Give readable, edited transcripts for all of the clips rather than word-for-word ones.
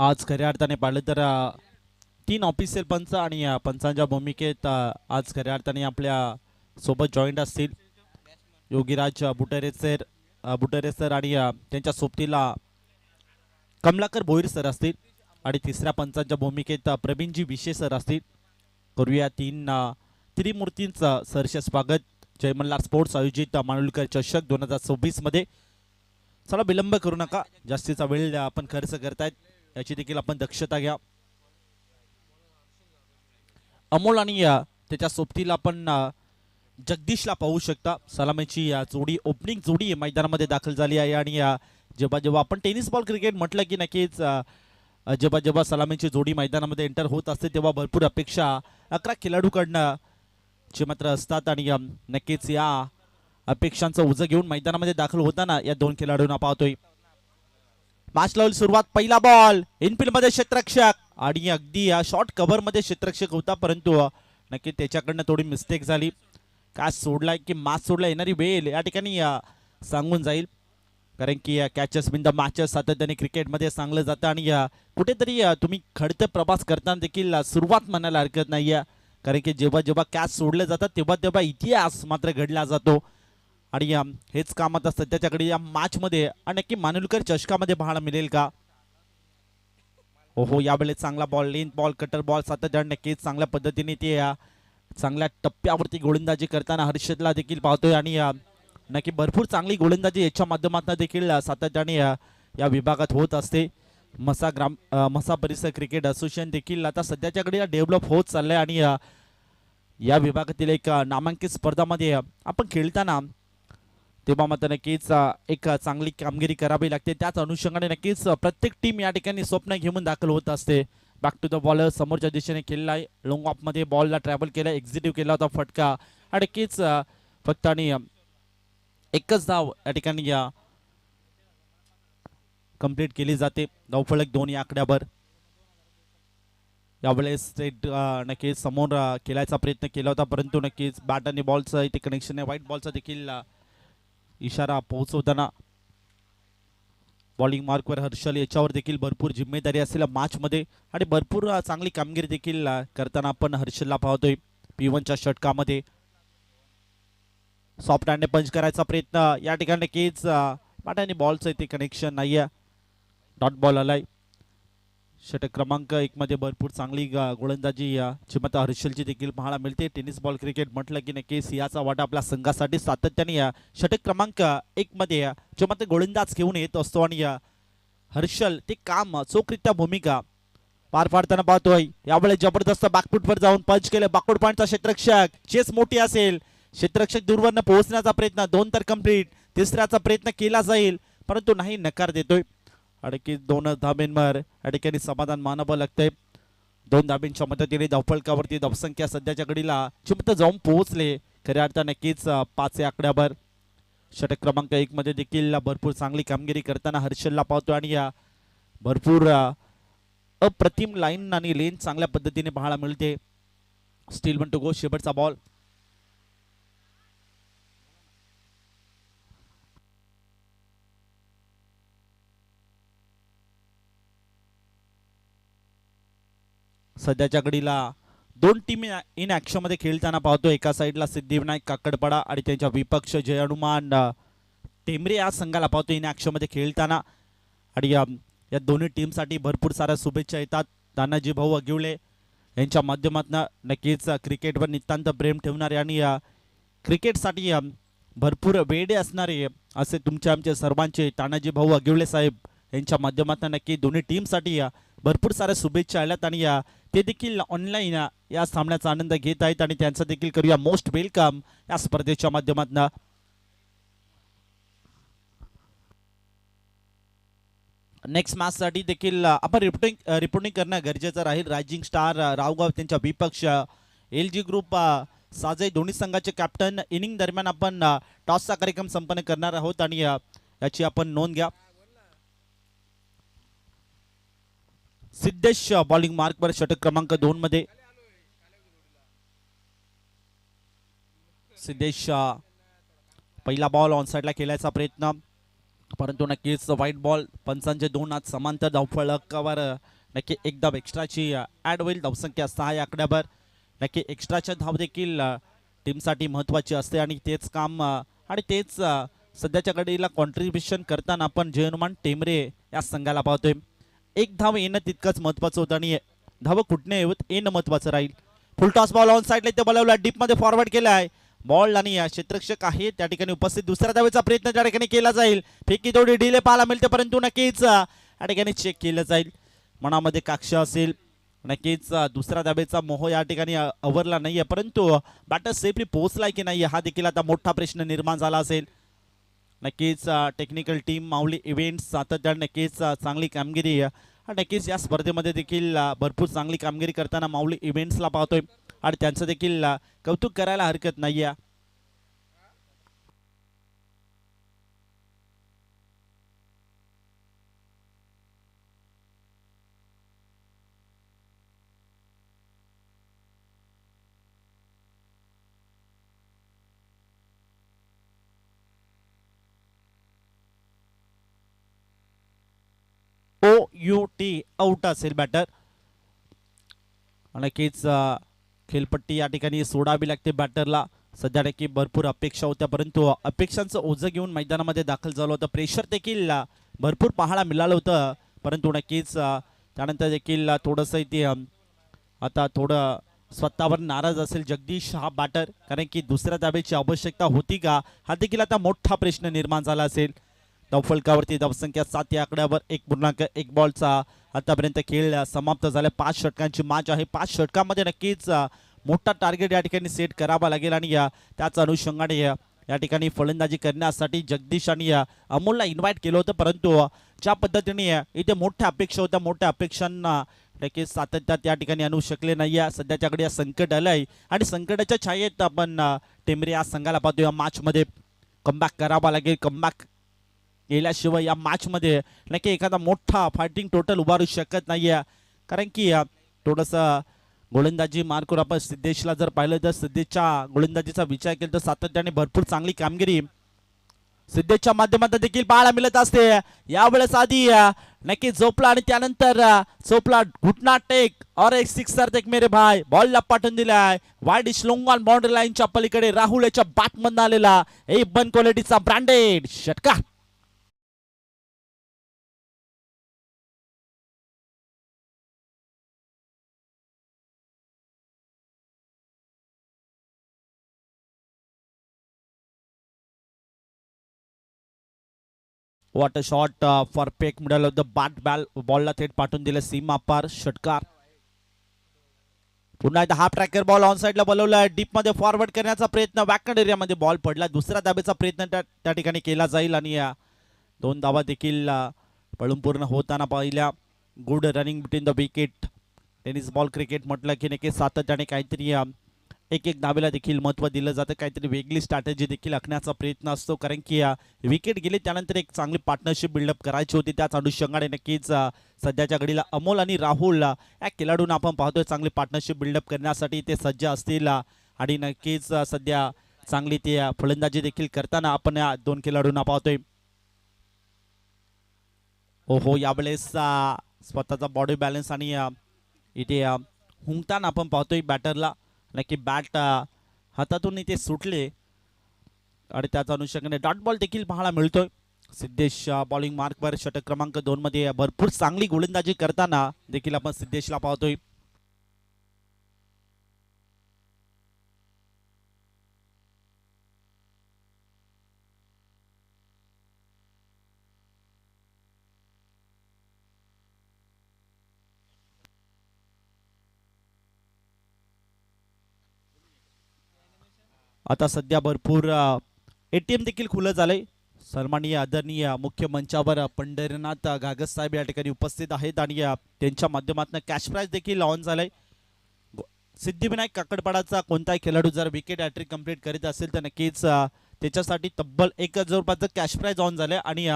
आज खऱ्या अर्थाने पाहिलं तर तीन ऑफिशियल पंच आणि पंचांच्या भूमिकेत आज खऱ्या अर्थाने आपल्या सोबत जॉईंट असतील योगीराज बुटरे सर आणि त्यांच्या सोबतीला कमलाकर भोईर सर असतील आणि तिसऱ्या पंचांच्या भूमिकेत प्रवीणजी विशे सर असतील. करूया त्रिमूर्तींचं सहर्ष स्वागत जय मल्हार स्पोर्ट्स आयोजित मानुलकर चषक 2026 मध्ये. चला विलंब करू नका, जास्तीचा वेळ आपण खर्च करतायत याची देखील आपण दक्षता घ्या. अमोल आणि त्याच्या सोबतीला आपण जगदीशला पाहू शकता. सलामीची जोडी ओपनिंग जोडी मैदानामध्ये दाखल झाली आहे आणि जेव्हा जेव्हा आपण टेनिस बॉल क्रिकेट म्हटलं की नक्कीच जेव्हा जेव्हा सलामीची जोडी मैदानामध्ये एंटर होत असते तेव्हा भरपूर अपेक्षा 11 खेळाडूकडनं जे मात्र असतात आणि नक्कीच या अपेक्षांचं ओझं घेऊन मैदानामध्ये दाखल होताना या दोन खेळाडूंना पाहतोय. मॅच लावली सुरुवात. पहिला बॉल इनफिल्ड मध्ये क्षेत्ररक्षक आणि अगदी शॉर्ट कव्हर मध्ये क्षेत्ररक्षक होता, परंतु नक्की त्याच्याकडनं थोडी मिस्टेक झाली. कॅच सोडलाय की मॅच सोडला येणारी वेळ या ठिकाणी सांगून जाईल, कारण की कॅचेस बिन द मॅचेस सातत्याने क्रिकेटमध्ये सांगलं जातं आणि कुठेतरी तुम्ही खडते प्रवास करताना देखील सुरुवात म्हणायला हरकत नाहीये, कारण की जेव्हा जेव्हा कॅच सोडले जातात तेव्हा तेव्हा इतिहास मात्र घडला जातो आणि हेच काम आता सध्याच्याकडे या मॅच मध्ये नक्की मानुलकर चषकामध्ये पाहायला मिळेल का. ओहो, यावेळेस चांगला ball, length ball, cutter ball सातत्याने नक्कीच चांगल्या पद्धतीने ते चांगल्या टप्प्यावरती गोलंदाजी करताना हर्षदला देखील पाहतोय आणि नक्की भरपूर चांगली गोलंदाजी याच्या माध्यमातून देखील सातत्याने या विभागात होत असते. मसा परिसर क्रिकेट असोसिएशन देखील आता सध्याच्याकडे डेव्हलप होत चाललंय आणि या विभागातील एक नामांकित स्पर्धामध्ये आपण खेळताना तेव्हा मात्र नक्कीच एक चांगली कामगिरी करावी लागते. त्याच अनुषंगाने नक्कीच प्रत्येक टीम या ठिकाणी स्वप्न घेऊन दाखल होत असते. बॅक टू द बॉलर समोरच्या दिशेने खेळला आहे, लॉंग ऑफ मध्ये बॉलला ट्रॅव्हल केला, एक्झिक्यूटिव्ह केला होता फटका आणि नक्कीच फक्त आणि एकच धाव या ठिकाणी कंप्लीट केली जाते. धावफलक 2 या आकड्यावर. यावेळेस स्ट्रेट नक्कीच समोर खेळायचा प्रयत्न केला होता, परंतु नक्कीच बॅट आणि बॉलचं इथे कनेक्शन आहे. व्हाईट बॉलचा देखील इशारा पोहोचवताना बॉलिंग मार्कवर हर्षल याच्यावर देखील भरपूर जिम्मेदारी असेल मॅच मध्ये आणि भरपूर चांगली कामगिरी देखील करताना आपण हर्षलला पाहतोय. P1च्या षटकामध्ये सॉफ्ट हँडने पंच करायचा प्रयत्न या ठिकाणी नक्कीच बॅट आणि बॉलचं इथे कनेक्शन नाहीये. डॉट बॉल आलाय. षटक क्रमांक 1 मध्ये भरपूर चांगली गोलंदाजी चिमता हर्षलची देखील पाहायला मिळते. टेनिस बॉल क्रिकेट म्हटलं की नक्कीच याचा वाटा आपल्या संघासाठी सातत्याने षटक क्रमांक 1 मध्ये चिमता गोलंदाज घेऊन येत असतो आणि हर्षल ते काम चोखरित्या भूमिका पार पाडताना पाहतोय. यावेळेस जबरदस्त बॅकफुटवर जाऊन पंच केले. बॅकवर्ड पॉइंटचा क्षेत्ररक्षक, चेस मोठी असेल, क्षेत्ररक्षक दूरवरनं पोहोचण्याचा प्रयत्न 2 तर कंप्लीट, तिसऱ्याचा प्रयत्न केला जाईल परंतु नाही, नकार देतोय. अडकी 2 धाब्यांवर या ठिकाणी समाधान मानावं लागतंय. 2 धाब्यांच्या मदतीने धावफलकावरती धावसंख्या सध्याच्या घडीला चिमत जाऊन पोहोचले. खऱ्या अर्थाने नक्कीच 5 या आकड्यावर. षटक क्रमांक 1 मध्ये देखील भरपूर चांगली कामगिरी करताना हर्षलला पाहतो आणि भरपूर अप्रतिम लाईन आणि लेन चांगल्या पद्धतीने पाहायला मिळते. स्टील वन टू गो, शेवटचा बॉल. सध्याच्या घडीला 2 टीम इन ऍक्शन मध्ये खेळताना पाहतो. एका साईडला सिद्धिविनायक काकडपाडा आणि त्यांच्या विपक्ष जय हनुमान टेमरे या संघाला पाहतो इन ऍक्शन मध्ये खेळताना आणि या दोन्ही टीमसाठी भरपूर साऱ्या शुभेच्छा येतात. तानाजी भाऊ अगिवले यांच्या माध्यमातून नक्कीच क्रिकेटवर नितांत प्रेम ठेवणारे आणि क्रिकेटसाठी भरपूर वेडे असणारे असे तुमचे आमचे सर्वांचे तानाजी भाऊ अगिवले साहेब यांच्या माध्यमातून नक्की दोन्ही टीमसाठी भरपूर साऱ्या शुभेच्छा आल्यात आणि ते देखील ऑनलाईन या सामन्याचा आनंद घेत आहेत आणि त्यांचा देखील करूया मोस्ट वेलकम या स्पर्धेच्या माध्यमातून. नेक्स्ट मॅच साठी देखील आपण रिपोर्टिंग करणं गरजेचं राहील. रायझिंग स्टार रावगाव त्यांच्या विपक्ष LG ग्रुप साजय दोन्ही संघाचे कॅप्टन. इनिंग दरम्यान आपण टॉसचा कार्यक्रम संपन्न करणार आहोत आणि याची आपण नोंद घ्या. सिद्धेश बॉलिंग मार्कवर षटक क्रमांक 2 मध्ये. सिद्धेश पहिला बॉल ऑन साइडला खेळायचा प्रयत्न परंतु नक्कीच व्हाईट बॉल पंचांचे 2 हात समांतर धावफलकावर नक्की एक धाव एक्स्ट्राची ॲड होईल. धावसंख्या 6 या आकड्यावर. नक्की एक्स्ट्राच्या धाव देखील टीमसाठी महत्त्वाची असते आणि तेच काम आणि तेच सध्याच्या घडीला कॉन्ट्रीब्युशन करताना आपण जय हनुमान टेमरे या संघाला पाहतोय. एक धाव येणं तितकंच महत्त्वाचं होतं आणि धाव कुठने येणं महत्त्वाचं राहील. फुल टॉस बॉल ऑन साईडला इथे बोलावला, डीपमध्ये फॉरवर्ड केला आहे बॉल आणि क्षेत्ररक्षक आहे त्या ठिकाणी उपस्थित. दुसऱ्या धावेचा प्रयत्न त्या ठिकाणी केला जाईल. फेकी थोडी डिले पाहायला मिळते परंतु नक्कीच या ठिकाणी चेक केलं जाईल. मनामध्ये काक्ष असेल नक्कीच दुसऱ्या धावेचा मोह या ठिकाणी अवरला नाहीये परंतु बॅटर सेफली पोहोचलाय की नाही हा देखील आता मोठा प्रश्न निर्माण झाला असेल. नक्कीच टेक्निकल टीम माऊली इव्हेंट्स सातत्याने नक्कीच चांगली कामगिरी नक्कीच या स्पर्धेमध्ये देखील भरपूर चांगली कामगिरी करताना माऊली इव्हेंट्सला पाहतोय आणि त्यांचं देखील कौतुक करायला हरकत नाहीये. OUT आउट असेल बॅटर. नक्कीच खेळपट्टी या ठिकाणी सोडावी लागते बॅटरला. सध्या नक्की भरपूर अपेक्षा होत्या परंतु अपेक्षांचं ओझं घेऊन मैदानामध्ये दाखल झालं होतं. प्रेशर देखील भरपूर पाहायला मिळालं होतं परंतु नक्कीच त्यानंतर देखील थोडंसं इथे आता थोडं स्वतःवर नाराज असेल जगदीश हा बॅटर कारण की दुसऱ्या धावेची आवश्यकता होती का हा देखील आता मोठा प्रश्न निर्माण झाला असेल. धावफलकावरती धावसंख्या 7 या आकड्यावर 1.1 बॉलचा आतापर्यंत खेळ समाप्त झाला. 5 षटकांची मॅच आहे. 5 षटकांमध्ये नक्कीच मोठा टार्गेट या ठिकाणी सेट करावा लागेल आणि त्याच अनुषंगाने या ठिकाणी फलंदाजी करण्यासाठी जगदीश आणि अमोलला इन्व्हाइट केलं होतं परंतु ज्या पद्धतीने इथे मोठ्या अपेक्षा होत्या मोठ्या अपेक्षांना नक्कीच सातत्यात या ठिकाणी आणू शकले नाही. सध्याच्याकडे या संकट आलंय आणि संकटाच्या छायेत आपण टेमरे या संघाला पाहतो. या मॅचमध्ये कमबॅक करावा लागेल. कमबॅक गेल्याशिवाय या मॅचमध्ये नक्की एखादा मोठा फायटिंग टोटल उभारू शकत नाहीये कारण की थोडंसं गोलंदाजी मार्कवर आपण सिद्धेशला जर पाहिलं तर सिद्धेशच्या गोलंदाजीचा विचार केला तर सातत्याने भरपूर चांगली कामगिरी सिद्धेशच्या माध्यमातून देखील पाहायला मिळत असते. यावेळेस आधी नक्की झोपला आणि त्यानंतर झोपला घुटना टेक और एक सिक्सर देख मेरे भाई. बॉलला पाठवून दिलाय वाईड लॉंग ऑन बाउंड्री लाईनच्या पलीकडे राहुल याच्या बॅटमधून आलेला A1 क्वालिटीचा ब्रँडेड षटकार. वॉट अ शॉट फॉर पेक मिडल ऑफ द बॅट बॉलला थेट पाठवून दिलं सीमा पार षटकार. पुन्हा एकदा हा ट्रॅकर बॉल ऑन साईडला बोलवला डीप मध्ये फॉरवर्ड करण्याचा प्रयत्न बॅकवर्ड एरियामध्ये बॉल पडला. दुसऱ्या धाबेचा प्रयत्न त्या ठिकाणी केला जाईल आणि 2 धावा देखील पळून पूर्ण होताना पाहिल्या. Good running between the wicket. Tennis ball cricket म्हटलं की नक्की सातत्याने काहीतरी एक धावेला देखील महत्त्व दिलं जातं. काहीतरी वेगळी स्ट्रॅटेजी देखील आखण्याचा प्रयत्न असतो कारण की विकेट गेले त्यानंतर एक चांगली पार्टनरशिप बिल्डअप करायची होती. त्याच अनुषंगाने नक्कीच सध्याच्या घडीला अमोल आणि राहुल या खेळाडूंना आपण पाहतोय चांगली पार्टनरशिप बिल्डअप करण्यासाठी ते सज्ज असतील आणि नक्कीच सध्या चांगली ते फलंदाजी देखील करताना आपण या 2 खेळाडूंना पाहतोय. हो यावेळेस स्वतःचा बॉडी बॅलन्स आणि इथे हुंकताना आपण पाहतोय बॅटरला नक्की बॅट हातातून इथे सुटले आणि त्याच्या अनुषंगाने डॉट बॉल देखील पाहायला मिळतोय. सिद्धेश बॉलिंग मार्कवर षटक क्रमांक 2 मध्ये भरपूर चांगली गोलंदाजी करताना देखील आपण सिद्धेशला पाहतोय. आता सध्या भरपूर ATM देखील खुलं झालंय. सन्माननीय आदरणीय मुख्य मंचावर पंढरीनाथ घागस साहेब या ठिकाणी उपस्थित आहेत आणि त्यांच्या माध्यमातून कॅश प्राइज देखील ऑन झालंय. सिद्धिविनायक काकडपाडाचा कोणताही खेळाडू जर विकेट हॅट्रिक कंप्लीट करीत असेल तर नक्कीच त्याच्यासाठी तब्बल 1000 रुपयाचं कॅश प्राइज ऑन झालंय आणि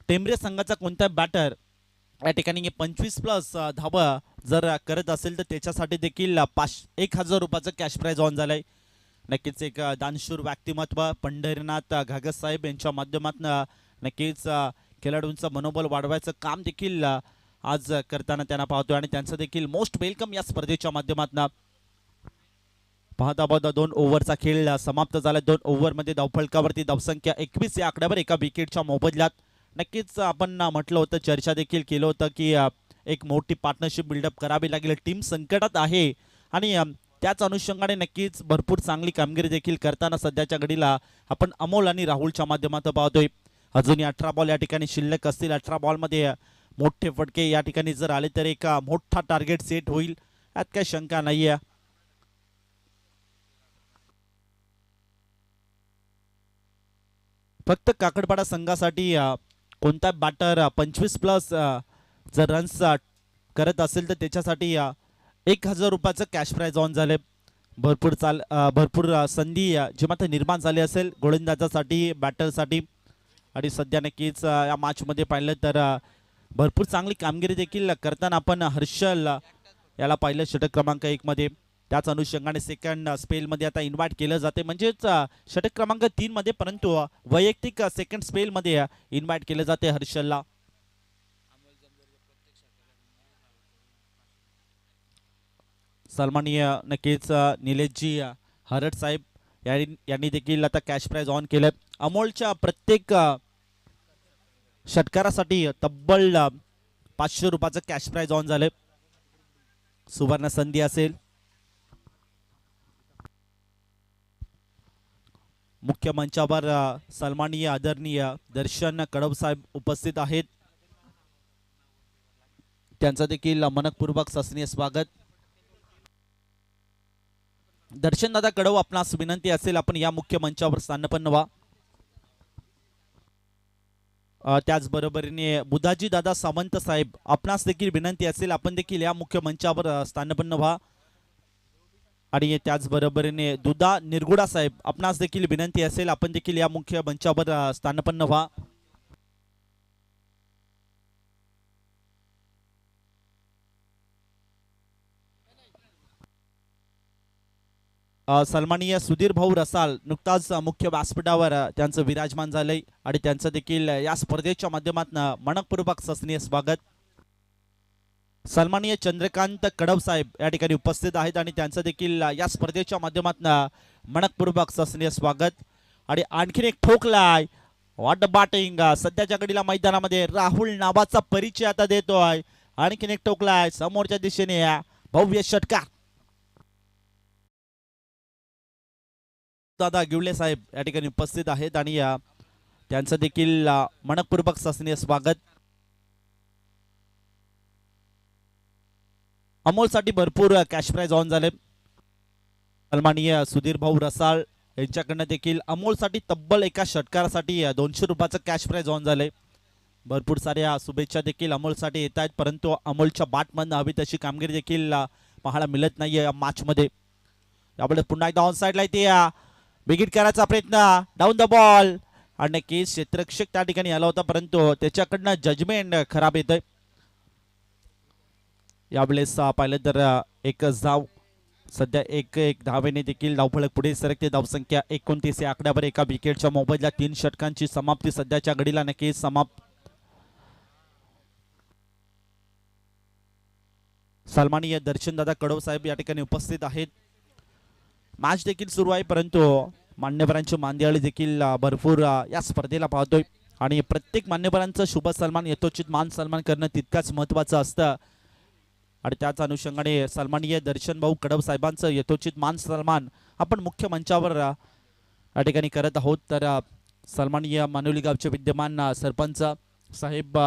टेमरे संघाचा कोणता बॅटर या ठिकाणी 25+ धावा जर करत असेल तर त्याच्यासाठी देखील 1000 रुपयाचं कॅश प्राइज ऑन झालंय. नक्कीच एक दानशूर व्यक्तिमत्व पंढरीनाथ घागस साहेब यांच्या माध्यमातून नक्कीच खेळाडूंचं मनोबल वाढवायचं काम देखील आज करताना त्यांना पाहतोय आणि त्यांचं देखील मोस्ट वेलकम या स्पर्धेच्या माध्यमातून. पाहता पाहता 2 ओव्हरचा खेळ समाप्त झाला. 2 ओव्हरमध्ये धावफलकावरती धावसंख्या 21 या आकड्यावर एका विकेटच्या मोबदल्यात. नक्कीच आपण म्हटलं होतं, चर्चा देखील केलं होतं की एक मोठी पार्टनरशिप बिल्डअप करावी लागेल. टीम संकटात आहे आणि त्याच अनुषंगाने नक्कीच भरपूर चांगली कामगिरी देखील करताना सध्याच्या घडीला आपण अमोल आणि राहुलच्या माध्यमातून पाहतोय. अजूनही 18 बॉल या ठिकाणी शिल्लक असतील. 18 बॉलमध्ये मोठे फटके या ठिकाणी जर आले तर एक मोठा टार्गेट सेट होईल, यात काही शंका नाही आहे. फक्त काकडपाडा संघासाठी कोणता बॅटर 25+ जर रन्स करत असेल तर त्याच्यासाठी 1000 रुपयाचं कॅश प्राइज ऑन झाले. भरपूर संधी जी मात्र निर्माण झाली असेल गोलंदाजासाठी, बॅटरसाठी. आणि सध्या नक्कीच या मॅचमध्ये पाहिलं तर भरपूर चांगली कामगिरी देखील करताना आपण हर्षल याला पाहिलं षटक क्रमांक 1 मध्ये. त्याच अनुषंगाने सेकंड स्पेलमध्ये आता इन्व्हाइट केलं जाते, म्हणजेच षटक क्रमांक 3 मध्ये, परंतु वैयक्तिक सेकंड स्पेलमध्ये इन्व्हाइट केलं जाते हर्षलला. सन्माननीय नक्कीच निलेशजी हरट साहेब यांनी देखील आता कॅश प्राइज ऑन केलं. अमोलच्या प्रत्येक षटकारासाठी तब्बल 500 रुपयाचं कॅश प्राइज ऑन झाले. सुवर्ण संधी असेल. मुख्य मंचावर सन्माननीय आदरणीय दर्शन कडव साहेब उपस्थित आहेत. त्यांचं देखील मनपूर्वक सस्नीय स्वागत. दर्शन दादा कडव, आपणास विनंती असेल आपण या मुख्य मंचावर स्थानपन्न व्हा. त्याचबरोबरीने बुधाजी दादा सावंत साहेब, आपणास देखील विनंती असेल आपण देखील या मुख्य मंचावर स्थानपन्न व्हा. आणि त्याचबरोबरीने दुधा निरगुडा साहेब, आपणास देखील विनंती असेल आपण देखील या मुख्य मंचावर स्थानपन्न व्हा. सन्माननीय सुधीर भाऊ रसाल नुकताच मुख्य व्यासपीठावर त्यांचं विराजमान झालंय आणि त्यांचं देखील या स्पर्धेच्या माध्यमातून मनपूर्वक सस्नीय स्वागत. सन्माननीय चंद्रकांत कडव साहेब या ठिकाणी उपस्थित आहेत आणि त्यांचं देखील या स्पर्धेच्या माध्यमातून मनपूर्वक सस्नीय स्वागत. आणि आणखीन एक ठोकलाय, व्हॉट बॅटिंग सध्याच्या घडीला मैदानामध्ये राहुल नावाचा परिचय आता देतोय. आणखीन एक ठोकलाय समोरच्या दिशेने भव्य षटकार. दादा गिवले साहेब या ठिकाणी उपस्थित आहेत आणि त्यांचं देखील मनपूर्वक सस्नीय स्वागत. अमोलसाठी भरपूर कॅश प्राइज ऑन झाले. सन्माननीय सुधीर भाऊ रसाळ यांच्याकडनं देखील अमोलसाठी तब्बल एका षटकारासाठी 200 रुपयाचं कॅश प्राइज ऑन झाले. भरपूर साऱ्या शुभेच्छा देखील अमोलसाठी येत आहेत, परंतु अमोलच्या बॅटमधनं हवी तशी कामगिरी देखील पाहायला मिळत नाहीये या मॅचमध्ये. यापुढे पुन्हा एकदा ऑन साईडला येते, बिगिट करायचा प्रयत्न, डाऊन द बॉल. आणि नक्कीच क्षेत्ररक्षक त्या ठिकाणी आला होता, परंतु त्याच्याकडनं जजमेंट खराब येतंय. यावेळेस पाहिलं तर एक धाव, सध्या एक धावेने देखील धावफलक पुढे सरकते. धावसंख्या 29 या आकड्यावर एका विकेटच्या मोबदल्यात 3 षटकांची समाप्ती सध्याच्या घडीला नक्कीच समाप्त. सन्माननीय दर्शनदादा कडव साहेब या ठिकाणी उपस्थित आहेत. मॅच देखील सुरू आहे, परंतु मान्यवरांची मांदियाळी देखील भरपूर या स्पर्धेला पाहतोय आणि प्रत्येक मान्यवरांचं शुभ सन्मान यथोचित मान सन्मान करणं तितकंच महत्त्वाचं असतं. आणि त्याच अनुषंगाने सन्माननीय दर्शन भाऊ कडव साहेबांचं यथोचित मान सन्मान आपण मुख्य मंचावर या ठिकाणी करत आहोत. तर सन्माननीय मानवली गावचे विद्यमान सरपंच साहेब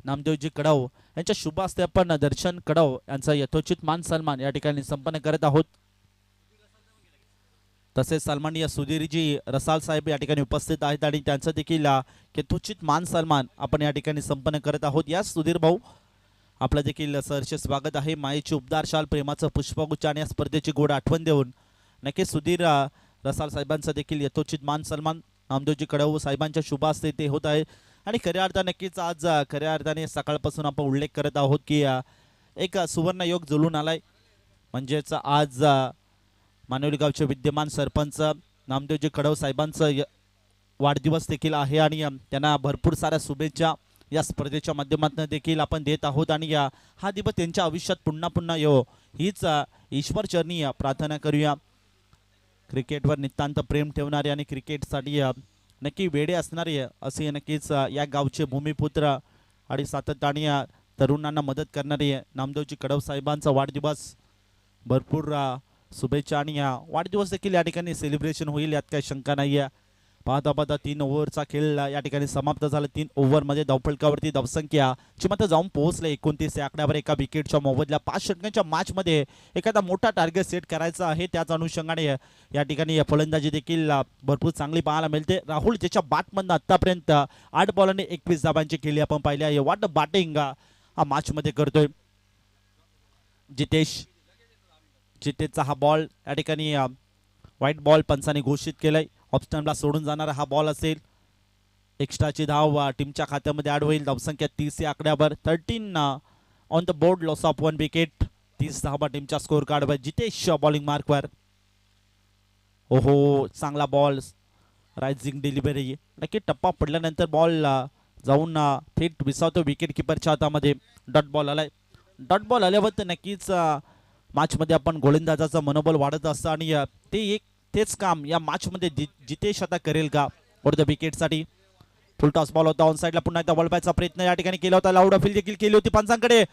नामदेवजी कडव यांच्या शुभ हस्ते आपण दर्शन कडव यांचा यथोचित मान सन्मान या ठिकाणी संपन्न करत आहोत. तसेच सन्माननीय सुधीरजी रसाल साहेब या ठिकाणी उपस्थित आहेत आणि त्यांचं देखील यथोचित मान सन्मान आपण या ठिकाणी संपन्न करत आहोत. या सुधीर भाऊ, आपलं देखील सहर्ष स्वागत आहे. मायेची उबदार शाल, प्रेमाचं पुष्पगुच्छ आणि या स्पर्धेची गोड आठवण देऊन नक्कीच सुधीर रसाल साहेबांचं देखील यथोचित मान सन्मान नामदेवजी कडव साहेबांच्या शुभ हस्ते ते होत आहे. आणि खऱ्या अर्थाने नक्कीच आज खऱ्या अर्थाने सकाळपासून आपण उल्लेख करत आहोत की एक सुवर्ण योग जुळून आलाय. म्हणजेच आज मानवली गावचे विद्यमान सरपंच नामदेवजी कडव साहेबांचं वाढदिवस देखील आहे आणि त्यांना भरपूर साऱ्या शुभेच्छा या स्पर्धेच्या माध्यमातून देखील आपण देत आहोत आणि हा दिवस त्यांच्या आयुष्यात पुन्हा पुन्हा येवो हीच ईश्वर चरणी प्रार्थना करूया. क्रिकेटवर नितांत प्रेम ठेवणारे आणि क्रिकेटसाठी नक्की वेडे असणारे असे नक्कीच या गावचे भूमिपुत्र आणि सातत्याने तरुणांना मदत करणारे नामदेवजी कडव साहेबांचा वाढदिवस. भरपूर शुभेच्छा आणि वाढदिवस देखील या ठिकाणी सेलिब्रेशन होईल यात काही शंका नाही आहे. पाहता पाहता 3 ओव्हरचा खेळ या ठिकाणी समाप्त झाला. 3 ओव्हरमध्ये धावफलकावरती धावसंख्या चिमत जाऊन पोहोचले 29 या आकड्यावर. एका विकेटच्या मोबदल्या 5 षटकांच्या मॅचमध्ये एखादा मोठा टार्गेट सेट करायचा आहे. त्याच अनुषंगाने या ठिकाणी फलंदाजी देखील भरपूर चांगली पाहायला मिळते. राहुल ज्याच्या बॅटमधनं आतापर्यंत 8 बॉलांनी 21 धावांची केली आपण पाहिले आहे. वाट बॅटिंग हा मॅचमध्ये करतोय जितेशचा हा बॉल या ठिकाणी व्हाईट बॉल पंचाने घोषित केलाय. ऑप्शनला सोडून जाणारा हा बॉल असेल. एक्स्ट्राची धाव टीमच्या खात्यामध्ये ऍड होईल. धावसंख्या 30 या आकड्यावर. 13 on the board. Loss of 1 wicket. 30 धावा टीमच्या स्कोर कार्डवर. जितेश बॉलिंग मार्कवर. ओहो चांगला बॉल. Rising delivery. नक्की टप्पा पडल्यानंतर बॉल जाऊन थेट विसावतो विकेट किपरच्या हातामध्ये. डॉट बॉल आलाय. डॉट बॉल आल्यावर तर नक्कीच मॅचमध्ये आपण गोलंदाजाचं मनोबल वाढत असतं आणि तेच काम या मॅचमध्ये जितेश आता करेल का फॉर द विकेटसाठी. फुल टॉस बॉल होता ऑन साईडला. पुन्हा एकदा वळपायचा प्रयत्न या ठिकाणी केला होता. लाऊड अपील देखील केली होती पंचांकडे.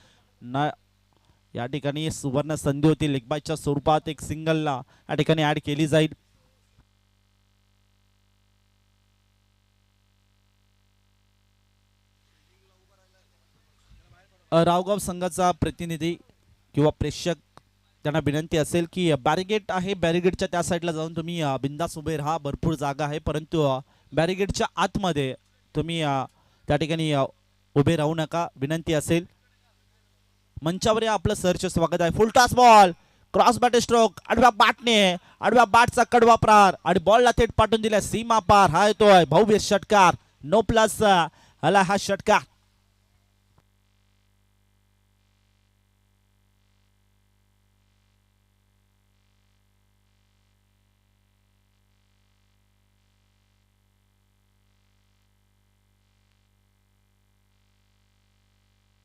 या ठिकाणी सुवर्ण संधी होती. लेगबायच्या स्वरूपात एक सिंगल या ठिकाणी ऍड केली जाईल. रावगाव संघाचा प्रतिनिधी किंवा प्रेक्षक त्यांना विनंती असेल की बॅरिगेट आहे, बॅरिगेटच्या त्या साईडला जाऊन तुम्ही बिंदास उभे राहा. भरपूर जागा आहे परंतु बॅरिगेटच्या आतमध्ये तुम्ही त्या ठिकाणी उभे राहू नका. विनंती असेल. मंचावर आपलं सरचे स्वागत आहे. फुल toss ball. Cross bat stroke. आडव्या बॅटने आडव्या बॅटचा कडवा प्रहार आणि बॉलला थेट पाठवून दिला सीमा पार. हा येतोय भव्य षटकार. नो प्लस आला हा षटकार.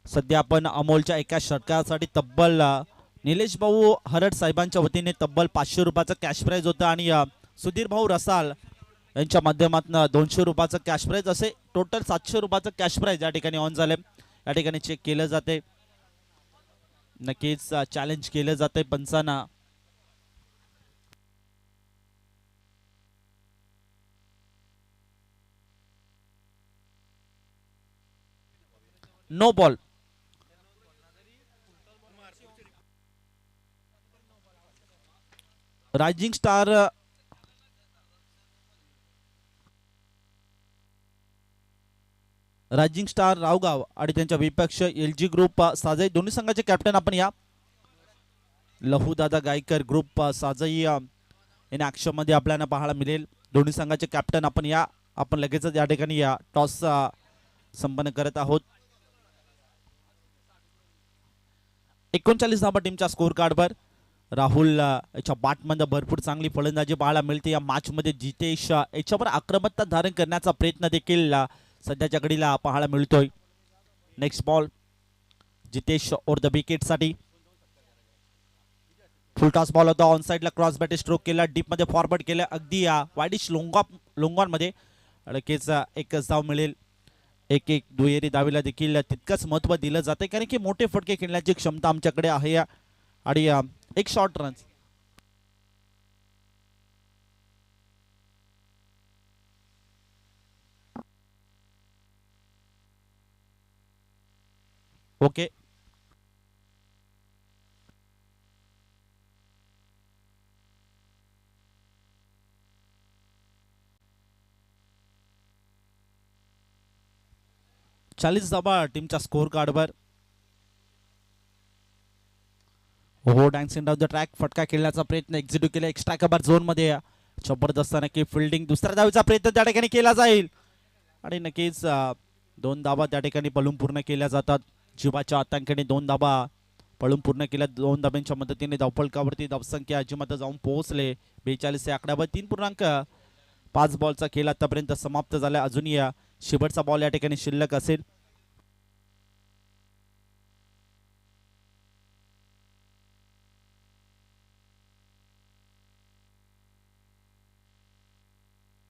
सध्या आपण अमोलच्या एका षटकासाठी तब्बल निलेश भाऊ हरड साहेबांच्या वतीने तब्बल 500 रुपयाचं कॅश प्राइज होतं आणि सुधीर भाऊ रसाल यांच्या माध्यमातून 200 रुपयाचं कॅश प्राइज असे टोटल 700 रुपयाचं कॅश प्राइज या ठिकाणी ऑन झाले. या ठिकाणी चेक केलं जाते. नक्कीच चॅलेंज केलं जाते पंचांना. No ball. Rising star Raogaon आणि त्यांच्या विपक्ष LG ग्रुप साजई दोन्ही संघाचे कॅप्टन आपण या लहूदादा Gaikar group Zazai in action मध्ये आपल्याला पाहायला मिळेल. दोन्ही संघाचे कॅप्टन आपण या आपण लगेचच या ठिकाणी या टॉस संपन्न करत आहोत. 39 धावा टीमच्या स्कोर कार्डवर. राहुल याच्या बॅटमध्ये भरपूर चांगली फलंदाजी पाहायला मिळते या मॅच मध्ये. जितेश याच्यावर आक्रमकता धारण करण्याचा प्रयत्न देखील सध्याच्या घडीला पाहायला मिळतोय. Next ball Jitesh over the wicket साठी. फुल टॉस बॉल होता ऑन साइडला. क्रॉस बॅट स्ट्रोक केला. डीप मध्ये फॉरवर्ड केला. अगदी वाईडिश लोंगॉन मध्ये लगेच एकच धाव मिळेल. एक दुहेरी धावीला देखील तितकंच महत्व दिलं जाते कारण की मोठे फटके खेळण्याची क्षमता आमच्याकडे आहे आणि एक शॉर्ट रन. ओके 40 धावा टीमच्या स्कोर कार्डवर. हो डान्सिंग डाउन द ट्रॅक फटका खेळण्याचा प्रयत्न एक्झिक्यूट केला. एक्स्ट्रा कव्हर झोन मध्ये जबरदस्त नक्की फिल्डिंग. दुसऱ्या धावेचा प्रयत्न त्या ठिकाणी केला जाईल आणि नक्कीच 2 धावा त्या ठिकाणी पळून पूर्ण केल्या जातात. जीवाच्या आतंकाने 2 धावा पळून पूर्ण केल्या. 2 धाब्यांच्या मदतीने धावफलकावरती धावसंख्या अजिमत जाऊन पोहोचले 42 या आकड्यावर. 3 5 बॉलचा खेळ आतापर्यंत समाप्त झाला. अजूनही या शेवटचा बॉल या ठिकाणी शिल्लक असेल.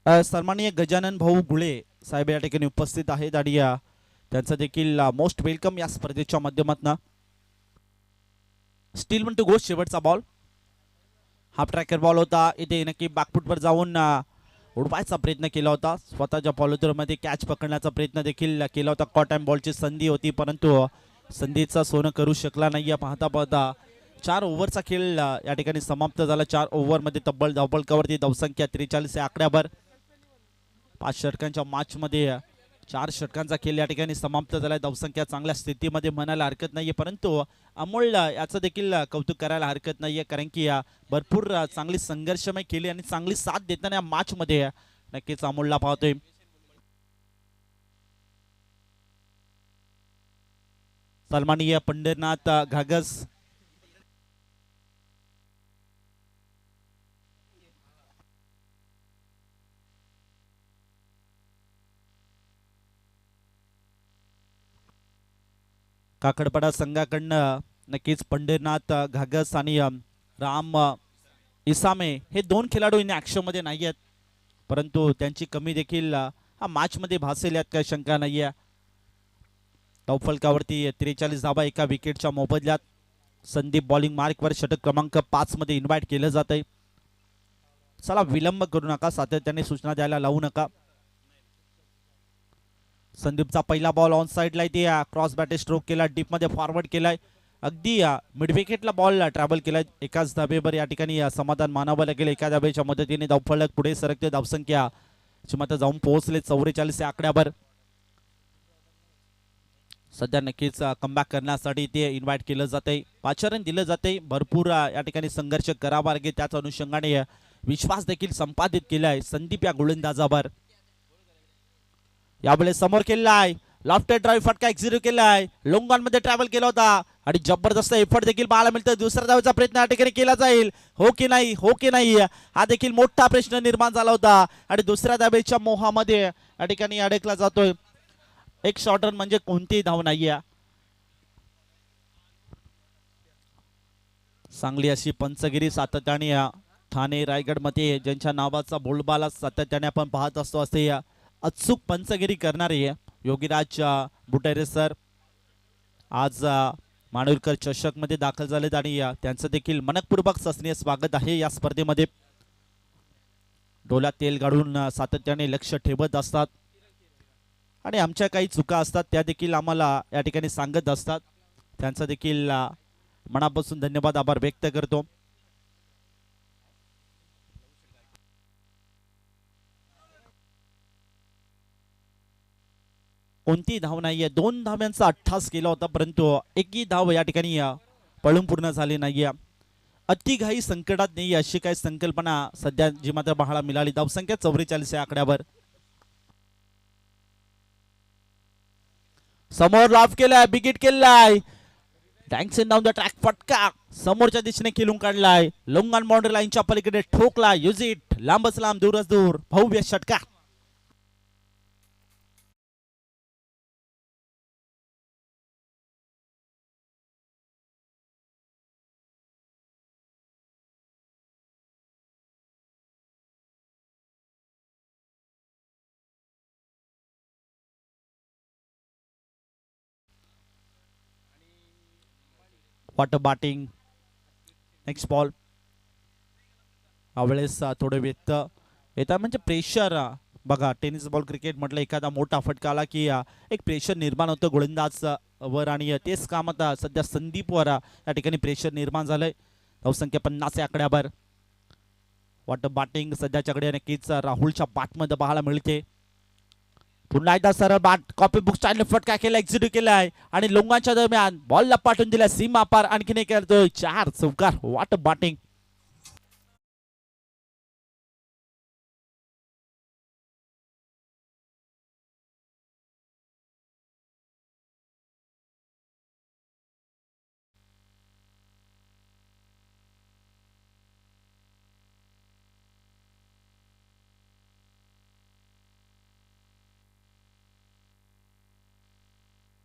सन्माननीय गजानन भाऊ गुळे साहेब या ठिकाणी उपस्थित आहेत आणि त्यांचं देखील मोस्ट वेलकम या स्पर्धेच्या माध्यमातून. स्टील म्हणतो गो शेवटचा बॉल. हाफ ट्रॅकर बॉल होता. इथे नक्की बॅकफुटवर जाऊन उडवायचा प्रयत्न केला होता. स्वतःच्या फॉलोथ्रोमध्ये कॅच पकडण्याचा प्रयत्न देखील केला होता. कॉट अँड बॉलची संधी होती परंतु संधीचा सोनं करू शकला नाही. पाहता पाहता 4 ओव्हरचा खेळ या ठिकाणी समाप्त झाला. 4 ओव्हरमध्ये तब्बल धावफलकावरती धावसंख्या 43 या आकड्यावर. 5 षटकांच्या मॅचमध्ये 4 षटकांचा खेळ या ठिकाणी समाप्त झाला. धावसंख्या चांगल्या स्थितीमध्ये म्हणायला हरकत नाहीये परंतु अमोल याचं देखील कौतुक करायला हरकत नाहीये कारण की भरपूर चांगली संघर्षमय केली आणि चांगली साथ देताना या मॅच मध्ये नक्कीच अमोलला पाहतोय. सन्माननीय पंढरनाथ घागस काकडपाडा संघाकडनं नक्कीच पंढरनाथ घागस आणि राम इसामे हे 2 खेळाडू इन ॲक्शनमध्ये नाही आहेत परंतु त्यांची कमी देखील हा मॅचमध्ये भासेल यात काही शंका नाही आहे. धावफलकावरती 43 धावा एका विकेटच्या मोबदल्यात. संदीप बॉलिंग मार्कवर षटक क्रमांक 5 मध्ये इन्व्हाइट केलं जात आहे. चला विलंब करू नका, सातत्याने सूचना द्यायला लावू नका. संदीपचा पहिला बॉल ऑन साइडला इथे क्रॉस बॅटे स्ट्रोक केला, डीप मध्ये फॉरवर्ड केलाय. अगदी मिड विकेटला बॉल ट्रॅव्हल केलाय. एकाच धाबेवर या ठिकाणी समाधान मानावं लागेल. एका धाबेच्या मदतीने धावफलक पुढे सरकते. धावसंख्या मात्र जाऊन पोहोचले 44 या आकड्यावर. सध्या नक्कीच कमबॅक करण्यासाठी ते इन्व्हाइट केलं जाते. 5 रन दिलं जाते. भरपूर या ठिकाणी संघर्ष करावा लागेल. त्याच अनुषंगाने विश्वास देखील संपादित केलाय संदीप या गोलंदाजावर. यावेळेस समोर केलाय लॉफ्टेड ड्राइव्ह फटका एक्झिक्यूट केलाय. लोंगॉन मध्ये ट्रॅव्हल केला होता आणि जबरदस्त एफर्ट देखील पाहायला मिळतं. दुसऱ्या धावेचा प्रयत्न या ठिकाणी केला जाईल. हो की नाही, हो की नाही, हा देखील मोठा प्रश्न निर्माण झाला होता आणि दुसऱ्या धावेच्या मोहामध्ये या ठिकाणी अडकला जातोय. एक शॉर्ट रन म्हणजे कोणतीही धाव नाहीये. चांगली अशी पंचगिरी सातत्याने ठाणे रायगड मध्ये ज्यांच्या नावाचा बोलबाला सातत्याने आपण पाहत असतो असे अचूक पंचगिरी करणारे योगीराज बुटेरे सर आज माणूरकर चषक मध्ये दाखल झालेत आणि त्यांचं देखील मनपूर्वक सस्नेह स्वागत आहे. या स्पर्धेमध्ये डोळ्यात तेल गाडून सातत्याने लक्ष ठेवत असतात आणि आमच्या काही चुका असतात त्या देखील आम्हाला या ठिकाणी सांगत असतात. त्यांचा देखील मनापासून धन्यवाद आभार व्यक्त करतो. कोणती धाव नाहीये. 2 धाव्यांचा 88 केला होता परंतु एकही धाव या ठिकाणी पळून पूर्ण झाली नाहीये. अतिघाई संकटात नाही अशी काही संकल्पना सध्या जी मात्र पाहायला मिळाली. धावसंख्या 44 या आकड्यावर. समोर लाफ केलाय, बिगिट केलाय. डँक्सिंग डाऊन द ट्रॅक फटका समोरच्या दिशेने खेळून काढलाय. लोंगॉन बाउंड्री लाईनच्या पलीकडे ठोकला. यूज इट लांबच लांब दूरच दूर भव्य षटका. What a batting next ball. यावेळेस थोडं व्यक्त येतात म्हणजे प्रेशर. बघा टेनिस बॉल क्रिकेट म्हटलं एखादा मोठा फटका आला की एक प्रेशर निर्माण होतं गोलंदाज वर आणि तेच काम आता सध्या संदीपवर या ठिकाणी प्रेशर निर्माण झालंय. धावसंख्या 50 या आकड्यावर. वॉटर बॅटिंग सध्याच्याकडे नक्कीच राहुलच्या बॅटमध्ये पाहायला मिळते. पुन्हा एकदा सरळ बॅट कॉपी बुक स्टाईल फटका केला, एक्झिक्यूट केलाय आणि लोंगांच्या दरम्यान बॉलला पाठवून दिला सीमा पार. आणखीन एक करतोय 4 चौकार. Water batting.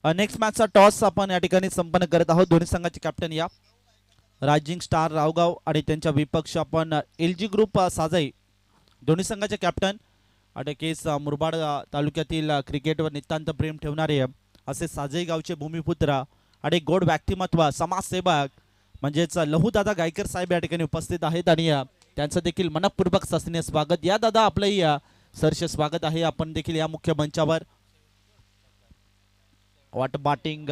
नेक्स्ट मॅचचा टॉस आपण या ठिकाणी संपन्न करत आहोत. दोन्ही संघाचे कॅप्टन या रायझिंग स्टार रावगाव आणि त्यांच्या विपक्ष आपण एल जी ग्रुप साजाई. दोन्ही संघाचे कॅप्टन अटकेस मुरबाड तालुक्यातील क्रिकेटवर नितांत प्रेम ठेवणारे असे साजई गावचे भूमिपुत्र आणि गोड व्यक्तिमत्व समाजसेवक म्हणजेच लहूदादा गायकर साहेब या ठिकाणी उपस्थित आहेत आणि त्यांचं देखील मनपूर्वक सस्ने स्वागत. या दादा आपलंही सरसे स्वागत आहे. आपण देखील या मुख्य मंचावर वॉट बॅटिंग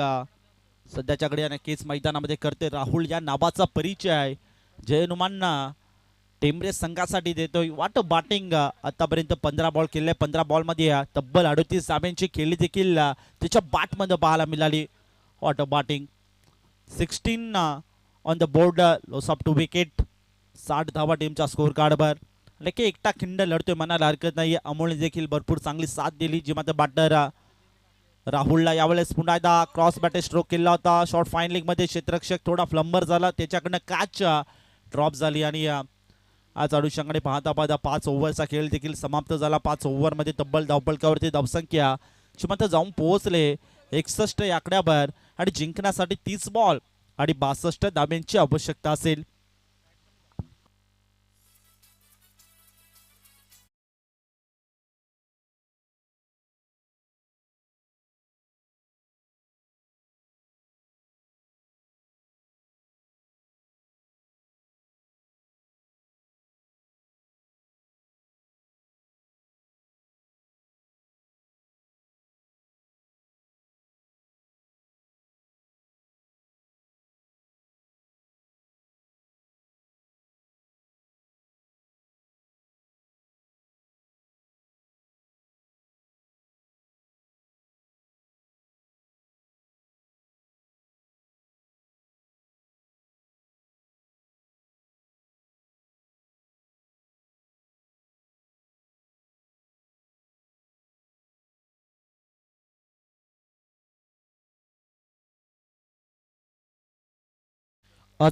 सध्याच्या घडी नक्कीच मैदानामध्ये करते. राहुल या नावाचा परिचय जयनुमांना टेंबरे संघासाठी देतोय. वाट बॅटिंग आतापर्यंत 15 बॉल केले. 15 बॉलमध्ये तब्बल 38 धाब्यांची खेळी देखील त्याच्या बॅटमध्ये पाहायला मिळाली. What batting 16 on the board, loss of 2 wicket. 60 धावा टीमच्या स्कोर कार्डवर. लेके एकटा खिंड लढतोय म्हणायला हरकत नाही. अमोलने देखील भरपूर चांगली साथ दिली. जी मात्र बॅटर राहुलला यावेळेस पुन्हा एकदा क्रॉस बॅटे स्ट्रोक केला होता. शॉर्ट फायनलिंग मध्ये क्षेत्ररक्षक थोडा फ्लंबर झाला, त्याच्याकडनं कॅच ड्रॉप झाली आणि आज अनुषंगाने पाहता पाहता 5 ओव्हरचा खेळ देखील समाप्त झाला. 5 ओव्हरमध्ये तब्बल धावफलकावरती धावसंख्या मात्र जाऊन पोहोचले 61 या आकड्यावर आणि जिंकण्यासाठी 30 बॉल आणि 62 धाब्यांची आवश्यकता असेल.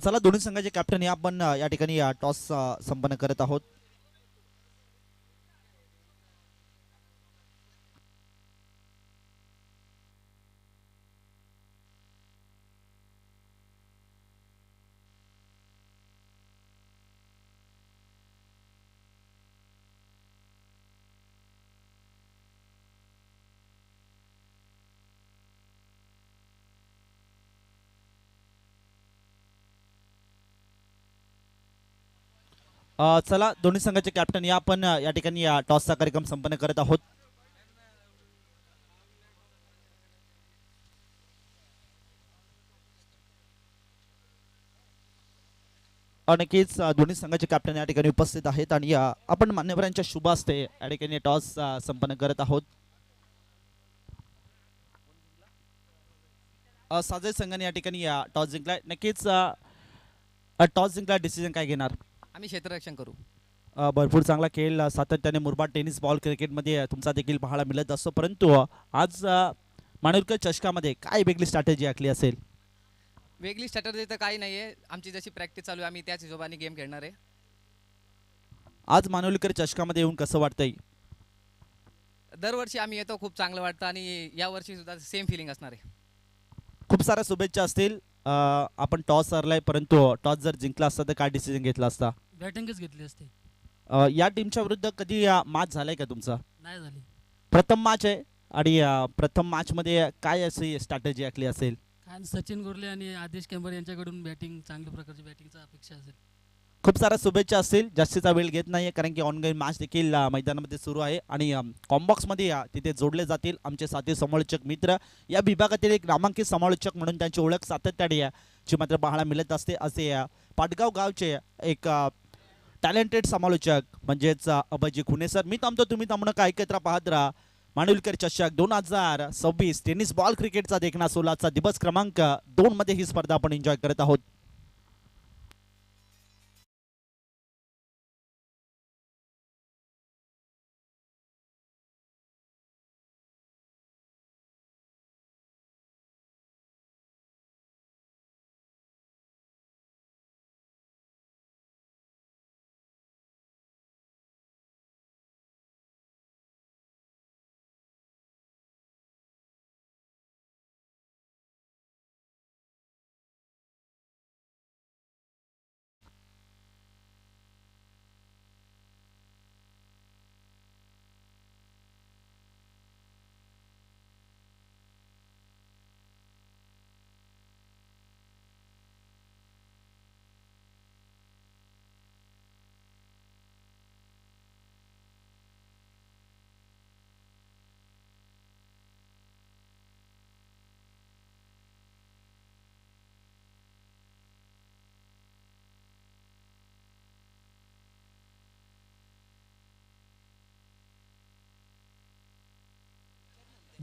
चला दोन्ही संघाचे कॅप्टन या आपण या ठिकाणी टॉस संपन्न करत आहोत. चला दोन्ही संघाचे कॅप्टन या आपण या ठिकाणी टॉसचा कार्यक्रम संपन्न करत आहोत. नक्कीच दोन्ही संघाचे कॅप्टन या ठिकाणी उपस्थित आहेत आणि आपण मान्यवरांच्या शुभ हस्ते या ठिकाणी टॉस संपन्न करत आहोत. साजय संघाने या ठिकाणी टॉस जिंकलाय. नक्कीच टॉस जिंकला डिसिजन काय घेणार? आम्ही क्षेत्ररक्षण करू. भरपूर चांगला खेळ सातत्याने मुरबाड टेनिस बॉल क्रिकेटमध्ये तुमचा देखील पाहायला मिळत असतो, परंतु आज माणुरकर चषकामध्ये काय वेगळी स्ट्रॅटेजी आखली असेल? वेगळी स्ट्रॅटर्जी तर काही नाही आहे. आमची जशी प्रॅक्टिस चालू आहे आम्ही त्याच हिशोबाने गेम खेळणार आहे. आज मानवलीकर चषकामध्ये येऊन कसं वाटतंय? दरवर्षी आम्ही येतो, खूप चांगलं वाटतं आणि या वर्षी सुद्धा सेम फिलिंग असणार आहे. खूप साऱ्या शुभेच्छा असतील. आपण टॉस हरलाय, परंतु टॉस जर जिंकला असता तर काय डिसिजन घेतला असता? बॅटिंगच घेतली असते. या टीमच्या विरुद्ध कधी मॅच झालाय का तुमचा? नाही झाली. प्रथम मॅच आहे आणि प्रथम मॅच मध्ये काय अशी स्ट्रॅटेजी आखली असेल? कारण सचिन गोरले आणि आदेश केंबर यांच्याकडून बॅटिंग चांगल्या प्रकारची बॅटिंगचा अपेक्षा असेल. खूप साऱ्या शुभेच्छा असतील. जास्तीचा वेळ घेत नाहीये कारण की ऑनगोईंग मॅच देखील मैदानामध्ये सुरू आहे आणि कॉम्बॉक्समध्ये तिथे जोडले जातील आमचे साथी समालोचक मित्र. या विभागातील एक नामांकित समालोचक म्हणून त्यांची ओळख सातत्याने ची मात्र पाहायला मिळत असते. असे पाटगाव गावचे एक टॅलेंटेड समालोचक म्हणजेच अभयजी खुने सर. मी थांबतो, तुम्ही थांबणं काय एकत्र पाहत राहा. मांडुलकर चषक 2026 टेनिस बॉल क्रिकेटचा देखणा 16चा दिवस क्रमांक 2 मध्ये ही स्पर्धा आपण एन्जॉय करत आहोत.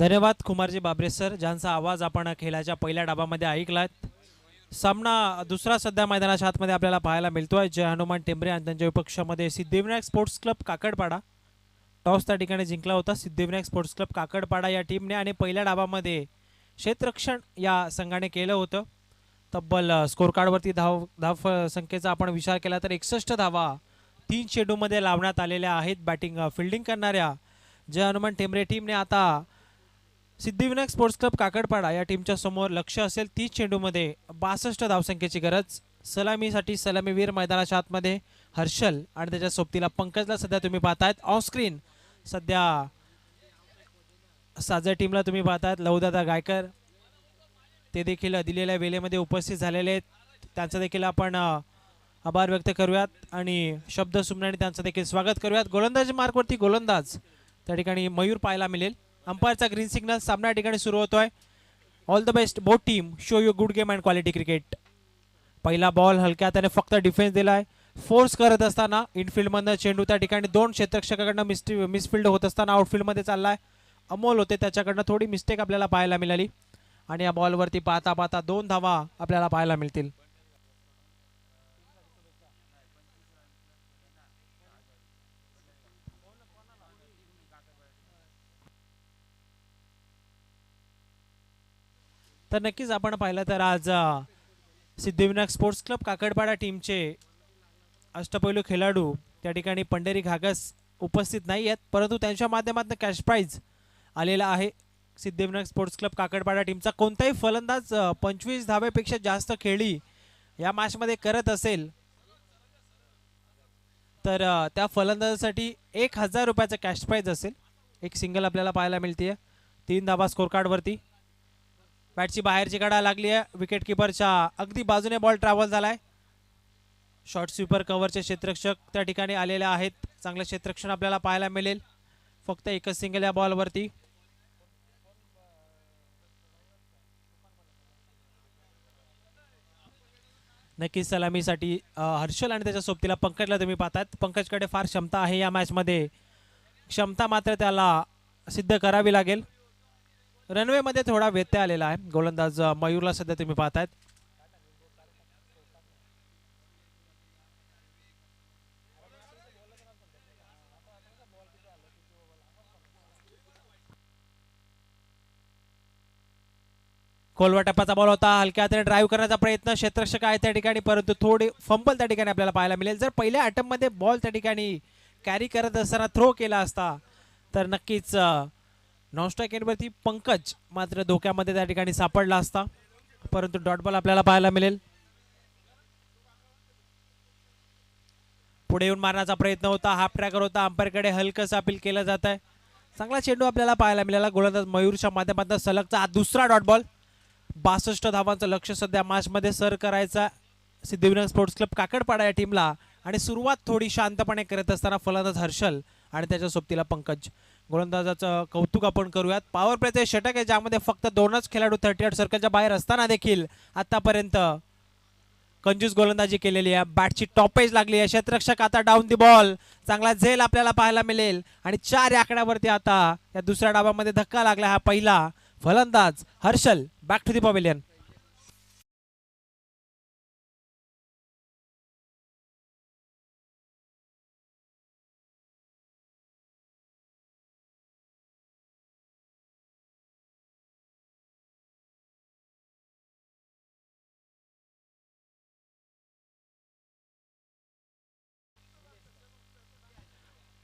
धन्यवाद कुमारजी बाबरे सर, ज्यांचा आवाज आपण खेळाच्या पहिल्या डाबामध्ये ऐकलात. सामना दुसरा सध्या मैदानाच्या आतमध्ये आपल्याला पाहायला मिळतोय. जय हनुमान टेंबरे आणि त्यांच्या विपक्षामध्ये Siddhivinayak sports club Kakadpada. Toss त्या ठिकाणी जिंकला होता सिद्धिविनायक स्पोर्ट्स क्लब काकडपाडा या टीमने आणि पहिल्या डाबामध्ये क्षेत्ररक्षण या संघाने केलं होतं. तब्बल स्कोर कार्डवरती धाव संख्येचा आपण विचार केला तर 61 धावा 3 चेंडूमध्ये लावण्यात आलेल्या आहेत. बॅटिंग फिल्डिंग करणाऱ्या जय हनुमान टेंबरे टीमने आता सिद्धिविनायक स्पोर्ट्स क्लब काकडपाडा या टीमच्या समोर लक्ष असेल 30 चेंडूमध्ये 62 धावसंख्येची गरज. सलामीसाठी सलामीवीर मैदानाच्या आतमध्ये हर्षल आणि त्याच्या सोबतीला पंकजला सध्या तुम्ही पाहतायत ऑन स्क्रीन. सध्या साजर टीमला तुम्ही पाहतायत लवदादा गायकर, ते देखील दिलेल्या वेळेमध्ये उपस्थित झालेले आहेत. त्यांचा देखील आपण आभार व्यक्त करूयात आणि शब्द सुमनाने त्यांचं देखील स्वागत करूयात. गोलंदाजी मार्कवरती गोलंदाज त्या ठिकाणी मयूर पाहायला मिळेल. अंपायरचा ग्रीन सिग्नल. सामना या ठिकाणी सुरू होतोय. All the best both team, show you good game and quality cricket. पहिला बॉल हलक्या त्याने फक्त डिफेन्स दिलाय. फोर्स करत असताना इनफिल्डमधनं चेंडू त्या ठिकाणी 2 क्षेत्ररक्षकाकडनं मिसफिल्ड होत असताना आउटफिल्डमध्ये चाललाय. अमोल होते त्याच्याकडनं थोडी मिस्टेक आपल्याला पाहायला मिळाली आणि या बॉलवरती पाहता पाहता 2 धावा आपल्याला पाहायला मिळतील. तर नक्कीच आपण पाहिलं तर आज सिद्धिविनायक स्पोर्ट्स क्लब काकडपाडा टीमचे अष्टपैलू खेळाडू त्या ठिकाणी पंढरी घागस उपस्थित नाही आहेत, परंतु त्यांच्या माध्यमातून कॅश प्राइज आलेला आहे. सिद्धिविनायक स्पोर्ट्स क्लब काकडपाडा टीमचा कोणताही फलंदाज 25 धावेपेक्षा जास्त खेळी या मॅचमध्ये करत असेल तर त्या फलंदाजासाठी 1000 रुपयाचा कॅश प्राइज असेल. एक सिंगल आपल्याला पाहायला मिळते. 3 धावा स्कोर कार्डवरती. बॅटची बाहेरची कडा लागली आहे. विकेट किपरच्या अगदी बाजूने बॉल ट्रॅव्हल झालाय. शॉर्ट स्वीपर कव्हरचे क्षेत्ररक्षक त्या ठिकाणी आलेले आहेत. चांगलं क्षेत्ररक्षण आपल्याला पाहायला मिळेल. फक्त एकच सिंगल या बॉलवरती. नक्कीच सलामीसाठी हर्षल आणि त्याच्या सोबतीला पंकजला तुम्ही पाहतात. पंकजकडे फार क्षमता आहे या मॅचमध्ये. क्षमता मात्र त्याला सिद्ध करावी लागेल. रनवे मध्ये थोडा व्यत्यय आलेला आहे. गोलंदाज मयूरला सध्या तुम्ही पाहतायत. खोलवा टप्प्याचा बॉल होता. हलक्या हाताने ड्राईव्ह करण्याचा प्रयत्न क्षेत्ररक्षक आहे त्या ठिकाणी, परंतु थोडी फंबल त्या ठिकाणी आपल्याला पाहायला मिळेल. जर पहिल्या अटेम्प्ट मध्ये बॉल त्या ठिकाणी कॅरी करत असताना थ्रो केला असता तर नक्कीच नॉन स्ट्राईक एंडवरती पंकज मात्र धोक्यामध्ये त्या ठिकाणी सापडला असता, परंतु डॉट बॉल आपल्याला पाहायला मिळेल. पुढे येऊन मारण्याचा प्रयत्न होता. हाफ ट्रॅकर होता. अंपायरकडे हलकंसं अपील केलं जात आहे. चांगला चेंडू आपल्याला पाहायला मिळाला. गोलंदाज मयूरच्या माध्यमातून सलगचा हा दुसरा डॉट बॉल. 62 धावांचं लक्ष सध्या मॅचमध्ये सर करायचा सिद्धिविनायक स्पोर्ट्स क्लब काकडपाडा या टीमला. आणि सुरुवात थोडी शांतपणे करत असताना फलंदाज हर्षल आणि त्याच्या सोबतीला पंकज. गोलंदाजाचं कौतुक आपण करूयात. पॉवर प्लेचे षटक आहे ज्यामध्ये फक्त 2च खेळाडू 38 सर्कलच्या बाहेर असताना देखील आतापर्यंत कंजूस गोलंदाजी केलेली आहे. बॅटची टॉपेज लागली आहे. क्षेत्ररक्षक आता डाऊन दी बॉल. चांगला झेल आपल्याला पाहायला मिळेल आणि 4 या आकड्यावरती आता या दुसऱ्या डावामध्ये धक्का लागला. हा पहिला फलंदाज Harshal back to the pavilion.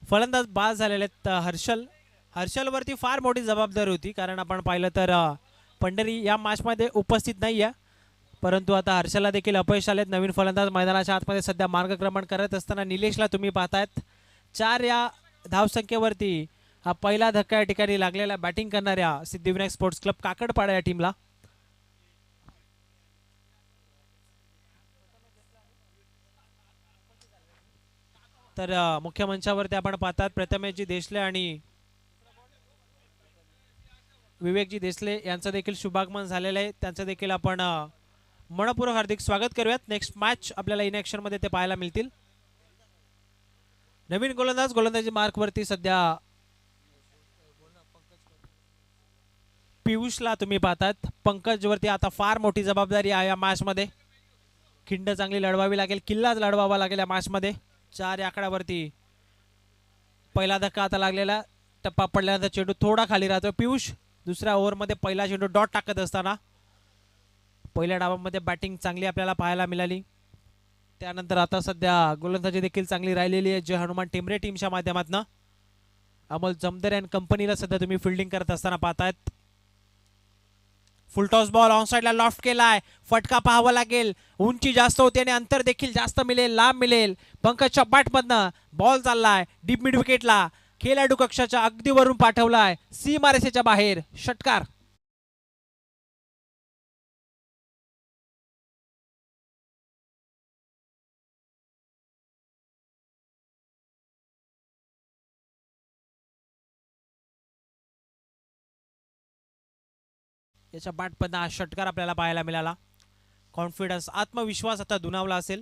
फलंदाज बाद झालेले आहेत. हर्षलवरती फार मोठी जबाबदारी होती, कारण आपण पाहिलं तर पंढरी या मॅचमध्ये उपस्थित नाही आहे, परंतु आता हर्षलला देखील अपयश आलेत. नवीन फलंदाज मैदानाच्या आतमध्ये सध्या मार्गक्रमण करत असताना निलेशला तुम्ही पाहतायत. 4 या धावसंख्येवरती हा पहिला धक्का या ठिकाणी लागलेला बॅटिंग करणाऱ्या सिद्धिविनायक स्पोर्ट्स क्लब काकडपाडा या टीमला. तर मुख्य मंचावरती आपण पाहतात प्रथमेशजी देशले आणि विवेकजी देशले यांचं देखील शुभागमन झालेलं आहे. त्यांचं देखील आपण मनपूर्वक हार्दिक स्वागत करूयात. नेक्स्ट मॅच आपल्याला इन ॲक्शन मध्ये ते पाहायला मिळतील. नवीन गोलंदाजी मार्कवरती सध्या पियुषला तुम्ही पाहतात. पंकजवरती आता फार मोठी जबाबदारी आहे या मॅचमध्ये. खिंड चांगली लढवावी लागेल, किल्लाच लढवावा लागेल या मॅचमध्ये. 4 या आकड्यावरती पहिला धक्का आता लागलेला. टप्पा पडल्यानंतर चेंडू थोडा खाली राहतो. पियुष दुसऱ्या ओव्हरमध्ये पहिला चेंडू डॉट टाकत असताना पहिल्या डावामध्ये बॅटिंग चांगली आपल्याला पाहायला मिळाली. त्यानंतर आता सध्या गोलंदाजी देखील चांगली राहिलेली आहे जय हनुमान टेंबरे टीमच्या माध्यमातून. अमोल जमदर अँड कंपनीला सध्या तुम्ही फिल्डिंग करत असताना पाहतायत. फुल टॉस बॉल ऑन साइडला लॉफ्ट केलाय. फटका पाहावा लागेल. उंची जास्त होते आणि अंतर देखील जास्त मिळेल, लांब मिळेल. पंकजच्या बॅटमधनं बॉल चाललाय डीप मिड विकेटला. खेळाडू कक्षाच्या अगदी वरून पाठवलाय सीमारेषेच्या बाहेर. षटकार. याच्या बॅटमधनं हा षटकार आपल्याला पाहायला मिळाला. कॉन्फिडन्स, आत्मविश्वास आता दुणावला असेल.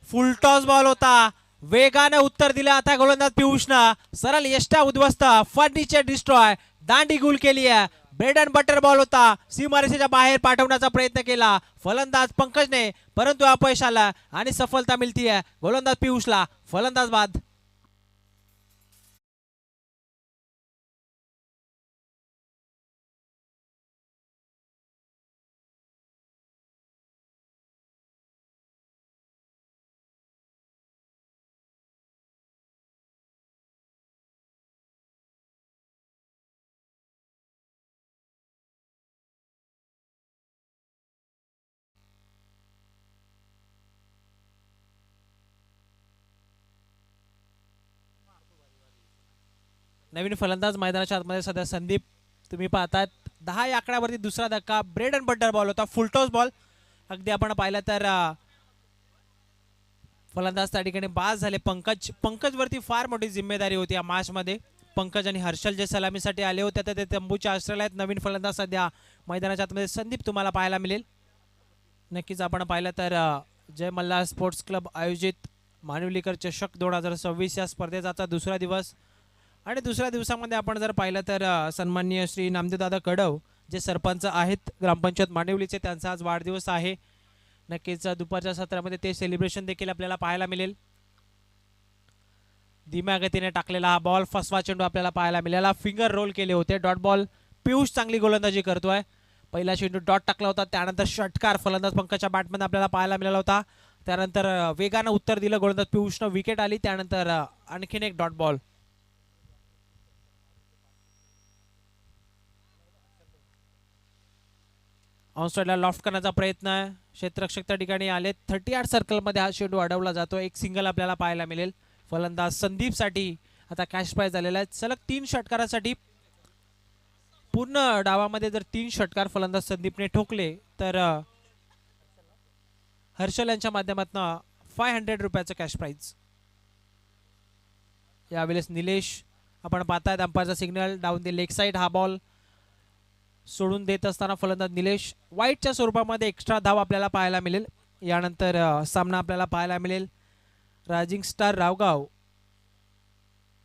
फुल टॉस बॉल होता. वेगाने उत्तर दिलं आता गोलंदाज पियुषनं. सरळ यष्टा उद्ध्वस्त, फर्निचर डिस्ट्रॉय, दांडी गुल केली आहे. ब्रेड अँड बटर बॉल होता. सीमारेषेच्या बाहेर पाठवण्याचा प्रयत्न केला फलंदाज पंकजने, परंतु अपयश आला आणि सफलता मिळतीये गोलंदाज पियुषला. फलंदाज बाद. नवीन फलंदाज मैदानाच्या आतमध्ये सध्या संदीप तुम्ही पाहतात. 10 या आकड्यावरती दुसरा धक्का. ब्रेड अँड बटर बॉल होता. फुल टॉस बॉल. अगदी आपण पाहिलं तर फलंदाज त्या ठिकाणी बाद झाले. पंकजवरती फार मोठी जिम्मेदारी होती या मॅचमध्ये. पंकज आणि हर्षल जे सलामीसाठी आले होते तर ते तंबूच्या आश्रयाला आहेत. नवीन फलंदाज सध्या मैदानाच्या आतमध्ये संदीप तुम्हाला पाहायला मिळेल. नक्कीच आपण पाहिलं तर जय मल्हार स्पोर्ट्स क्लब आयोजित मानवलीकर चषक 2026 या स्पर्धेचा आता दुसरा दिवस. आणि दुसऱ्या दिवसामध्ये आपण जर पाहिलं तर सन्माननीय श्री नामदेवदादा कडव जे सरपंच आहेत ग्रामपंचायत मानिवलीचे, त्यांचा आज वाढदिवस आहे. नक्कीच दुपारच्या सत्रामध्ये ते सेलिब्रेशन देखील आपल्याला पाहायला मिळेल. धीम्या गतीने टाकलेला हा बॉल, फसवा चेंडू आपल्याला पाहायला मिळाला. फिंगर रोल केले होते. Dot ball. पियुष चांगली गोलंदाजी करतोय. पहिला चेंडू डॉट टाकला होता. त्यानंतर षटकार फलंदाज पंकजच्या बॅटमध्ये आपल्याला पाहायला मिळाला होता. त्यानंतर वेगानं उत्तर दिलं गोलंदाज पियुषनं. विकेट आली. त्यानंतर आणखीन एक डॉट बॉल. ऑनस्ट्रेला लॉफ्ट करण्याचा प्रयत्न आहे. क्षेत्ररक्षक त्या ठिकाणी आले. 38 सर्कलमध्ये हा चेंडू अडवला जातो. एक सिंगल आपल्याला पाहायला मिळेल. फलंदाज संदीपसाठी आता कॅश प्राइज झालेला आहे. सलग 3 षटकारासाठी पूर्ण डावामध्ये जर 3 षटकार फलंदाज संदीपने ठोकले तर हर्षल यांच्या माध्यमातून 500 रुपयाचं कॅश प्राइज. यावेळेस निलेश आपण पाहतायत अंपायरचा signal down the leg side. हा बॉल सोडून देत असताना फलंदाज निलेश. वाईटच्या स्वरूपामध्ये एक्स्ट्रा धाव आपल्याला पाहायला मिळेल. यानंतर सामना आपल्याला पाहायला मिळेल रायझिंग स्टार रावगाव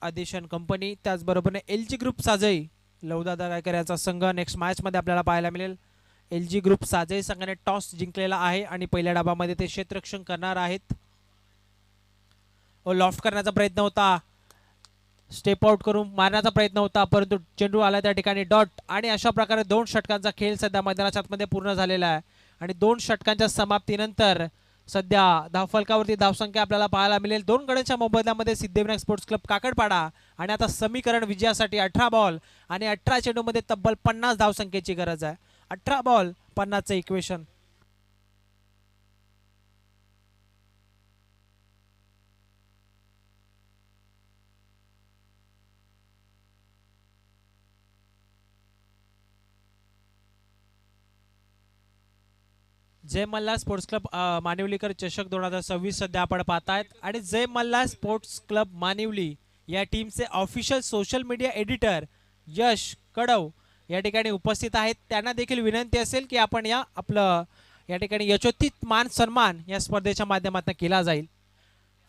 आदेशन कंपनी, त्याचबरोबर LG ग्रुप साजई लवदादा गायकर यांचा संघ नेक्स्ट मॅचमध्ये आपल्याला पाहायला मिळेल. LG ग्रुप साजई संघाने टॉस जिंकलेला आहे आणि पहिल्या डावामध्ये ते क्षेत्ररक्षण करणार आहेत. लॉफ्ट करण्याचा प्रयत्न होता. स्टेप आउट करून मारण्याचा प्रयत्न होता, परंतु चेंडू आला त्या ठिकाणी डॉट. आणि अशा प्रकारे 2 षटकांचा खेळ सध्या मैदानाच्या आतमध्ये पूर्ण झालेला आहे. आणि 2 षटकांच्या समाप्तीनंतर सध्या धावफलकावरती धावसंख्या आपल्याला पाहायला मिळेल 2 गड्यांच्या मोबदल्यामध्ये सिद्धिविनायक स्पोर्ट्स क्लब काकडपाडा. आणि आता समीकरण विजयासाठी 18 बॉल आणि 18 चेंडूमध्ये तब्बल 50 धावसंख्येची गरज आहे. 18 बॉल 50चं इक्वेशन. जय मल्हार स्पोर्ट्स क्लब मानिवलीकर चषक 2026 सध्या आपण पाहतायत. आणि जय मल्हार स्पोर्ट्स क्लब मानिवली या टीमचे ऑफिशियल सोशल मीडिया एडिटर यश कडव या ठिकाणी उपस्थित आहेत. त्यांना देखील विनंती असेल की आपण या ठिकाणी यशोचित मान सन्मान या स्पर्धेच्या माध्यमातून केला जाईल.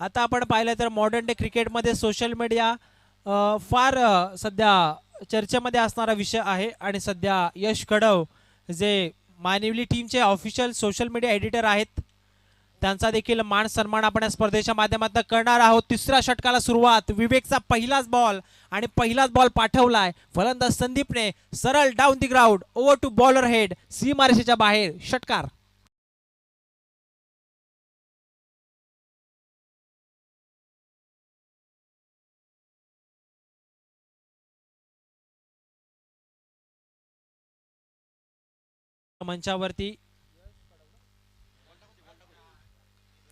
आता आपण पाहिलं तर मॉडर्न डे क्रिकेटमध्ये सोशल मीडिया फार सध्या चर्चेमध्ये असणारा विषय आहे आणि सध्या यश कडव जे मानिवली टीमचे ऑफिशियल सोशल मीडिया एडिटर आहेत त्यांचा देखील मान सन्मान आपण या स्पर्धेच्या माध्यमातून करणार आहोत. तिसऱ्या षटकाला सुरुवात. विवेकचा पहिलाच बॉल आणि पहिलाच बॉल पाठवलाय फलंदाज संदीपने सरळ down the ground over to bowler head सीमारेषेच्या बाहेर. षटकार. मंचावरती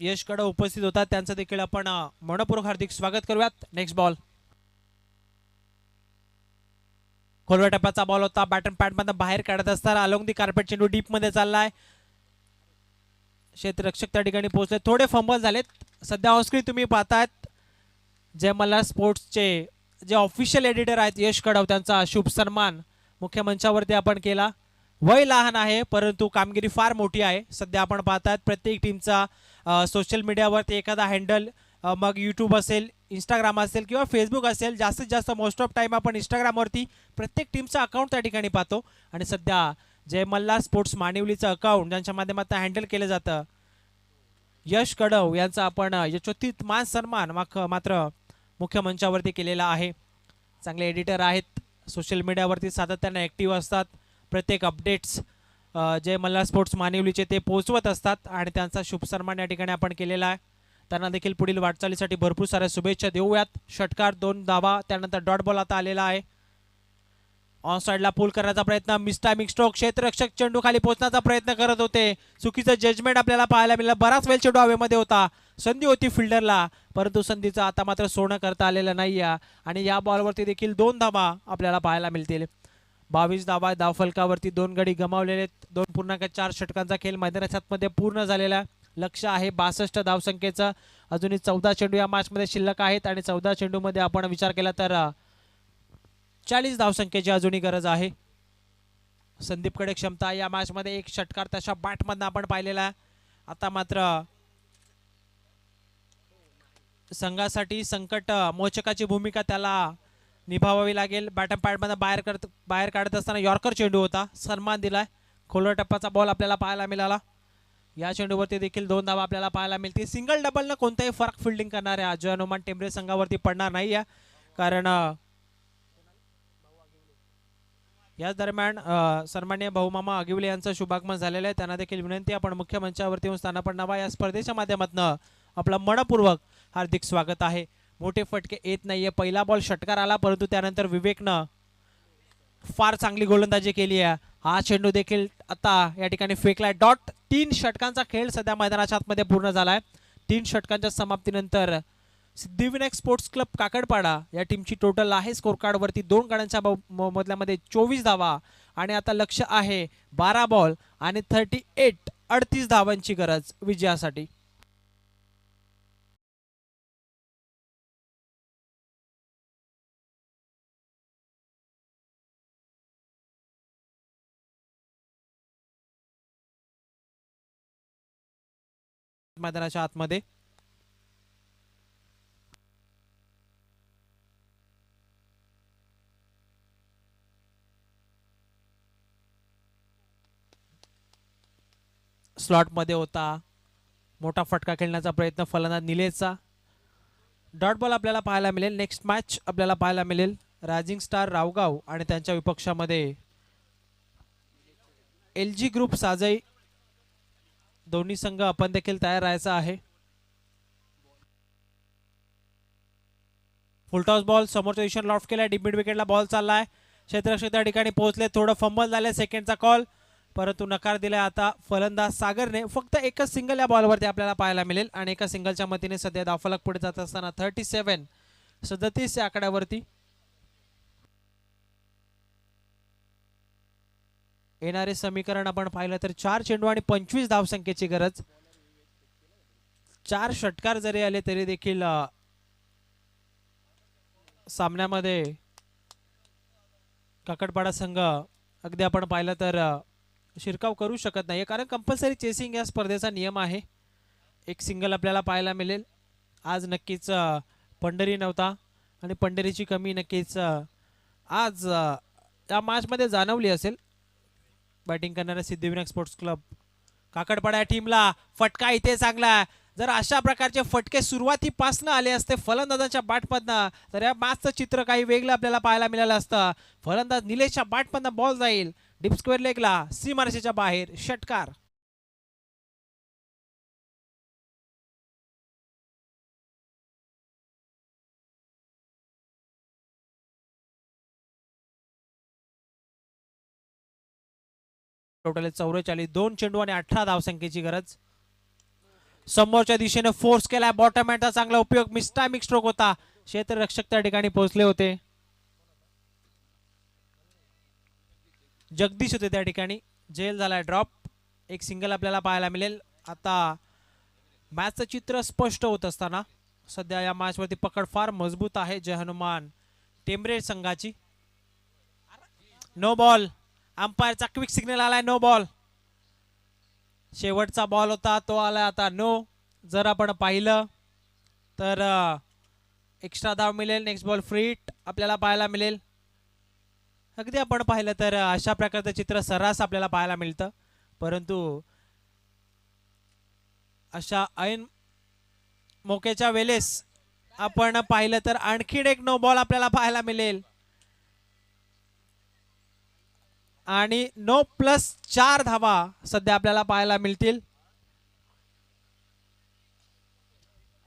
यश कडव उपस्थित होतात त्यांचं देखील आपण मनपूर्वक हार्दिक स्वागत करूयात. Next ball. खोलवर टप्प्याचा बॉल होता. बॅटन पॅड मधून बाहेर काढत असताना अलोंग दी कार्पेट चेंडू डीप मध्ये चाललाय. क्षेत्ररक्षक त्या ठिकाणी पोहोचले. थोडे फंबल झालेत. सध्या ऑनस्क्रीन तुम्ही पाहतायत जय मल्हार स्पोर्ट्सचे जे ऑफिशियल एडिटर आहेत यश कडव त्यांचा शुभ सन्मान मुख्य मंचावरती आपण केला. वय लहान आहे परंतु कामगिरी फार मोठी आहे. सध्या आपण पाहतात प्रत्येक टीमचा सोशल मीडियावरती एखादा हँडल मग यूट्यूब असेल इंस्टाग्राम असेल किंवा फेसबुक असेल जास्तीत जास्त मोस्ट ऑफ टाइम आपण इंस्टाग्रामवरती प्रत्येक टीमचा अकाउंट त्या ठिकाणी पाहतो आणि सध्या जय मल्हार स्पोर्ट्स मानिवलीचं अकाउंट ज्यांच्या माध्यमातून हँडल केलं जातं यश कडव यांचा आपण यशोचित मान सन्मान मात्र मुख्य मंचावरती केलेला आहे. चांगले एडिटर आहेत. सोशल मीडियावरती सातत्याने ॲक्टिव्ह असतात. प्रत्येक अपडेट्स जे मल्हार स्पोर्ट्स मानिवलीचे ते पोहोचवत असतात आणि त्यांचा शुभ सन्मान या ठिकाणी आपण केलेला आहे. त्यांना देखील पुढील वाटचालीसाठी भरपूर साऱ्या शुभेच्छा देऊयात. षटकार 2 धावा त्यानंतर डॉट बॉल आता आलेला आहे. ऑन साइडला पुल करण्याचा प्रयत्न. मिसटायमिंग स्ट्रोक. क्षेत्ररक्षक चेंडू खाली पोहोचण्याचा प्रयत्न करत होते. चुकीचं जजमेंट आपल्याला पाहायला मिळालं. बराच वेळ चेंडू हवेमध्ये होता. संधी होती फिल्डरला परंतु संधीचं आता मात्र सोनं करता आलेलं नाही आणि या बॉलवरती देखील 2 धावा आपल्याला पाहायला मिळतील. 22 धावा धावफलकावरती 2 गडी गमावलेले. 2.4 षटकांचा खेळ मैदानाच्या आतमध्ये पूर्ण झालेला. लक्ष आहे 62 धावसंख्येचं. अजूनही 14 चेंडू या मॅचमध्ये शिल्लक आहेत आणि 14 चेंडूमध्ये आपण विचार केला तर 40 धावसंख्येची अजूनही गरज आहे. संदीपकडे क्षमता या मॅचमध्ये एक षटकार तशा बॅटमधनं आपण पाहिलेला आहे. आता मात्र संघासाठी संकट मोचकाची भूमिका त्याला निभावावी लागेल. बॅटन पॅडमधून बाहेर काढत असताना यॉर्कर चेंडू होता. सन्मान दिलाय. खोलवर टप्प्याचा बॉल आपल्याला पाहायला मिळाला. या चेंडूवरती देखील 2 धावा आपल्याला पाहायला मिळतील. सिंगल डबलनं कोणताही फरक फिल्डिंग करणाऱ्या अजय हनुमान टेंबरे संघावरती पडणार नाही कारण याच दरम्यान सन्मान्य भाऊमामा अगिवले यांचं शुभागमन झालेलं आहे. त्यांना देखील विनंती आपण मुख्य मंचावरती येऊन स्थानापन्न या स्पर्धेच्या माध्यमातून आपलं मनपूर्वक हार्दिक स्वागत आहे. मोठे फटके येत नाहीये. पहिला बॉल षटकार आला परंतु त्यानंतर विवेकनं फार चांगली गोलंदाजी केली आहे. हा चेंडू देखील आता या ठिकाणी फेकलाय. डॉट. 3 षटकांचा खेळ सध्या मैदानाच्या आतमध्ये पूर्ण झालाय. 3 षटकांच्या समाप्तीनंतर सिद्धिविनायक स्पोर्ट्स क्लब काकडपाडा या टीमची टोटल आहे स्कोर कार्ड वरती 2 गड्यांच्या मधल्यामध्ये 24 धावा आणि आता लक्ष आहे 12 बॉल आणि 38 धावांची गरज विजयासाठी. मैदानाच्या आतमध्ये स्लॉट मध्ये होता. मोठा फटका खेळण्याचा प्रयत्न फलंदाज निलेशचा. डॉट बॉल आपल्याला पाहायला मिळेल. नेक्स्ट मॅच आपल्याला पाहायला मिळेल रायझिंग स्टार रावगाव आणि त्यांच्या विपक्षामध्ये LG ग्रुप साजई. दोन्ही संघ आपण देखील तयार राहायचा आहे. फुलटॉस बॉल समोरच्या दिशेने लॉफ्ट केलाय. डीप मिड विकेटला बॉल चाललाय. क्षेत्ररक्षक त्या ठिकाणी पोहोचले. थोडं फंबल झाले. सेकंडचा कॉल परंतु नकार दिलाय आता फलंदाज सागरने. फक्त एकच सिंगल या बॉलवरती आपल्याला पाहायला मिळेल आणि एका सिंगलच्या मतीने सध्या धावफलक पुढे जात असताना 37 या आकड्यावरती येणारे समीकरण आपण पाहिलं तर 4 चेंडू आणि 25 धावसंख्येची गरज. 4 षटकार जरी आले तरी देखील सामन्यामध्ये काकडपाडा संघ अगदी आपण पाहिलं तर शिरकाव करू शकत नाही कारण कंपल्सरी चेसिंग या स्पर्धेचा नियम आहे. एक सिंगल आपल्याला पाहायला मिळेल. आज नक्कीच पंढरी नव्हता आणि पंढरीची कमी नक्कीच आज या मॅचमध्ये जाणवली असेल. बॅटिंग करणाऱ्या सिद्धिविनायक स्पोर्ट्स क्लब काकडपाडा या टीमला फटका इथे चांगला. जर अशा प्रकारचे फटके सुरुवातीपासून आले असते फलंदाजाच्या बॅटमधनं तर या मॅचचं चित्र काही वेगळं आपल्याला पाहायला मिळालं असतं. फलंदाज निलेशच्या बॅटमधनं बॉल जाईल डीप स्क्वेअर लेगला, सीमारेषेच्या बाहेर, षटकार. टोटल 44, 2 चेंडू आणि 18 धावसंख्येची गरज. समोरच्या दिशेने फोर्स केलाय बॉटम हँडचा चांगला उपयोग. मिस्टायमिक स्ट्रोक होता, क्षेत्ररक्षक त्या ठिकाणी पोहोचले होते. जगदीश होते त्या ठिकाणी, जेल झालाय ड्रॉप. एक सिंगल आपल्याला पाहायला मिळेल. आता मॅचचं चित्र स्पष्ट होत असताना सध्या या मॅचवरती पकड फार मजबूत आहे जय हनुमान टेंबरे संघाची. No ball. अंपायरचा क्विक सिग्नल आलाय, नो बॉल. शेवटचा बॉल होता तो आलाय आता नो. जर आपण पाहिलं तर एक्स्ट्रा धाव मिळेल. नेक्स्ट बॉल फ्री हिट आपल्याला पाहायला मिळेल. अगदी आपण पाहिलं तर अशा प्रकारचं चित्र सर्रास आपल्याला पाहायला मिळतं. परंतु अशा ऐन मोक्याच्या वेळेस आपण पाहिलं तर आणखीन एक नो बॉल आपल्याला पाहायला मिळेल आणि नो प्लस 4 धावा सध्या आपल्याला पाहायला मिळतील.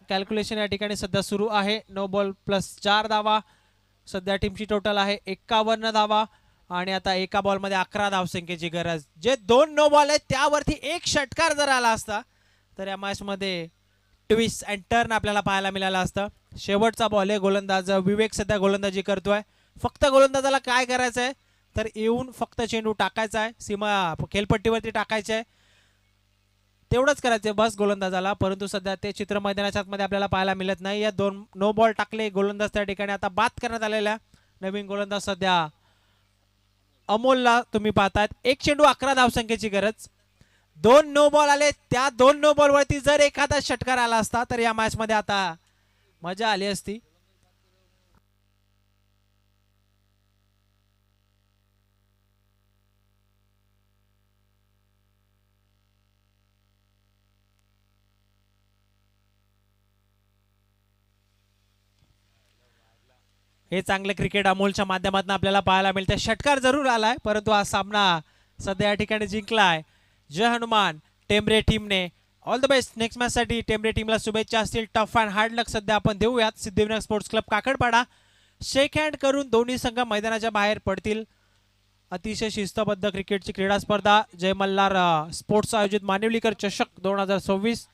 कॅल्क्युलेशन या ठिकाणी सध्या सुरू आहे. नो बॉल प्लस 4 धावा. सध्या टीमची टोटल आहे 51 धावा आणि आता एका बॉलमध्ये 11 धावसंख्येची गरज. जे 2 नो बॉल आहेत त्यावरती एक षटकार जर आला असता तर या मॅचमध्ये ट्विस्ट अँड टर्न आपल्याला पाहायला मिळालं असतं. शेवटचा बॉल आहे. गोलंदाज विवेक सध्या गोलंदाजी करतोय. फक्त गोलंदाजाला काय करायचं आहे तर येऊन फक्त चेंडू टाकायचा आहे, सीमा खेळपट्टीवरती टाकायचे आहे, तेवढंच करायचं बस गोलंदाजाला. परंतु सध्या ते चित्र मैदानाच्या आतमध्ये आपल्याला पाहायला मिळत नाही. या 2 नो बॉल टाकले गोलंदाज त्या ठिकाणी आता बाद करण्यात आलेल्या. नवीन गोलंदाज सध्या अमोलला तुम्ही पाहतायत. एक चेंडू 11 धावसंख्येची गरज. 2 नो बॉल आले. त्या 2 नो बॉल वरती जर एखादा षटकार आला असता तर या मॅच मध्ये आता मजा आली असती. हे चांगले क्रिकेट अमोलच्या माध्यमातून आपल्याला पाहायला मिळते. षटकार जरूर आलाय परंतु हा सामना सध्या या ठिकाणी जिंकलाय जय हनुमान टेंबरे टीमने. All the best next match साठी टेंबरे टीमला शुभेच्छा असतील. टफ अँड हार्ड लक सध्या आपण देऊयात सिद्धिविनायक स्पोर्ट्स क्लब काकडपाडा. शेक हँड करून दोन्ही संघ मैदानाच्या बाहेर पडतील. अतिशय शिस्तबद्ध क्रिकेटची क्रीडा स्पर्धा जय मल्हार स्पोर्ट्स आयोजित मानिवलीकर चषक 2026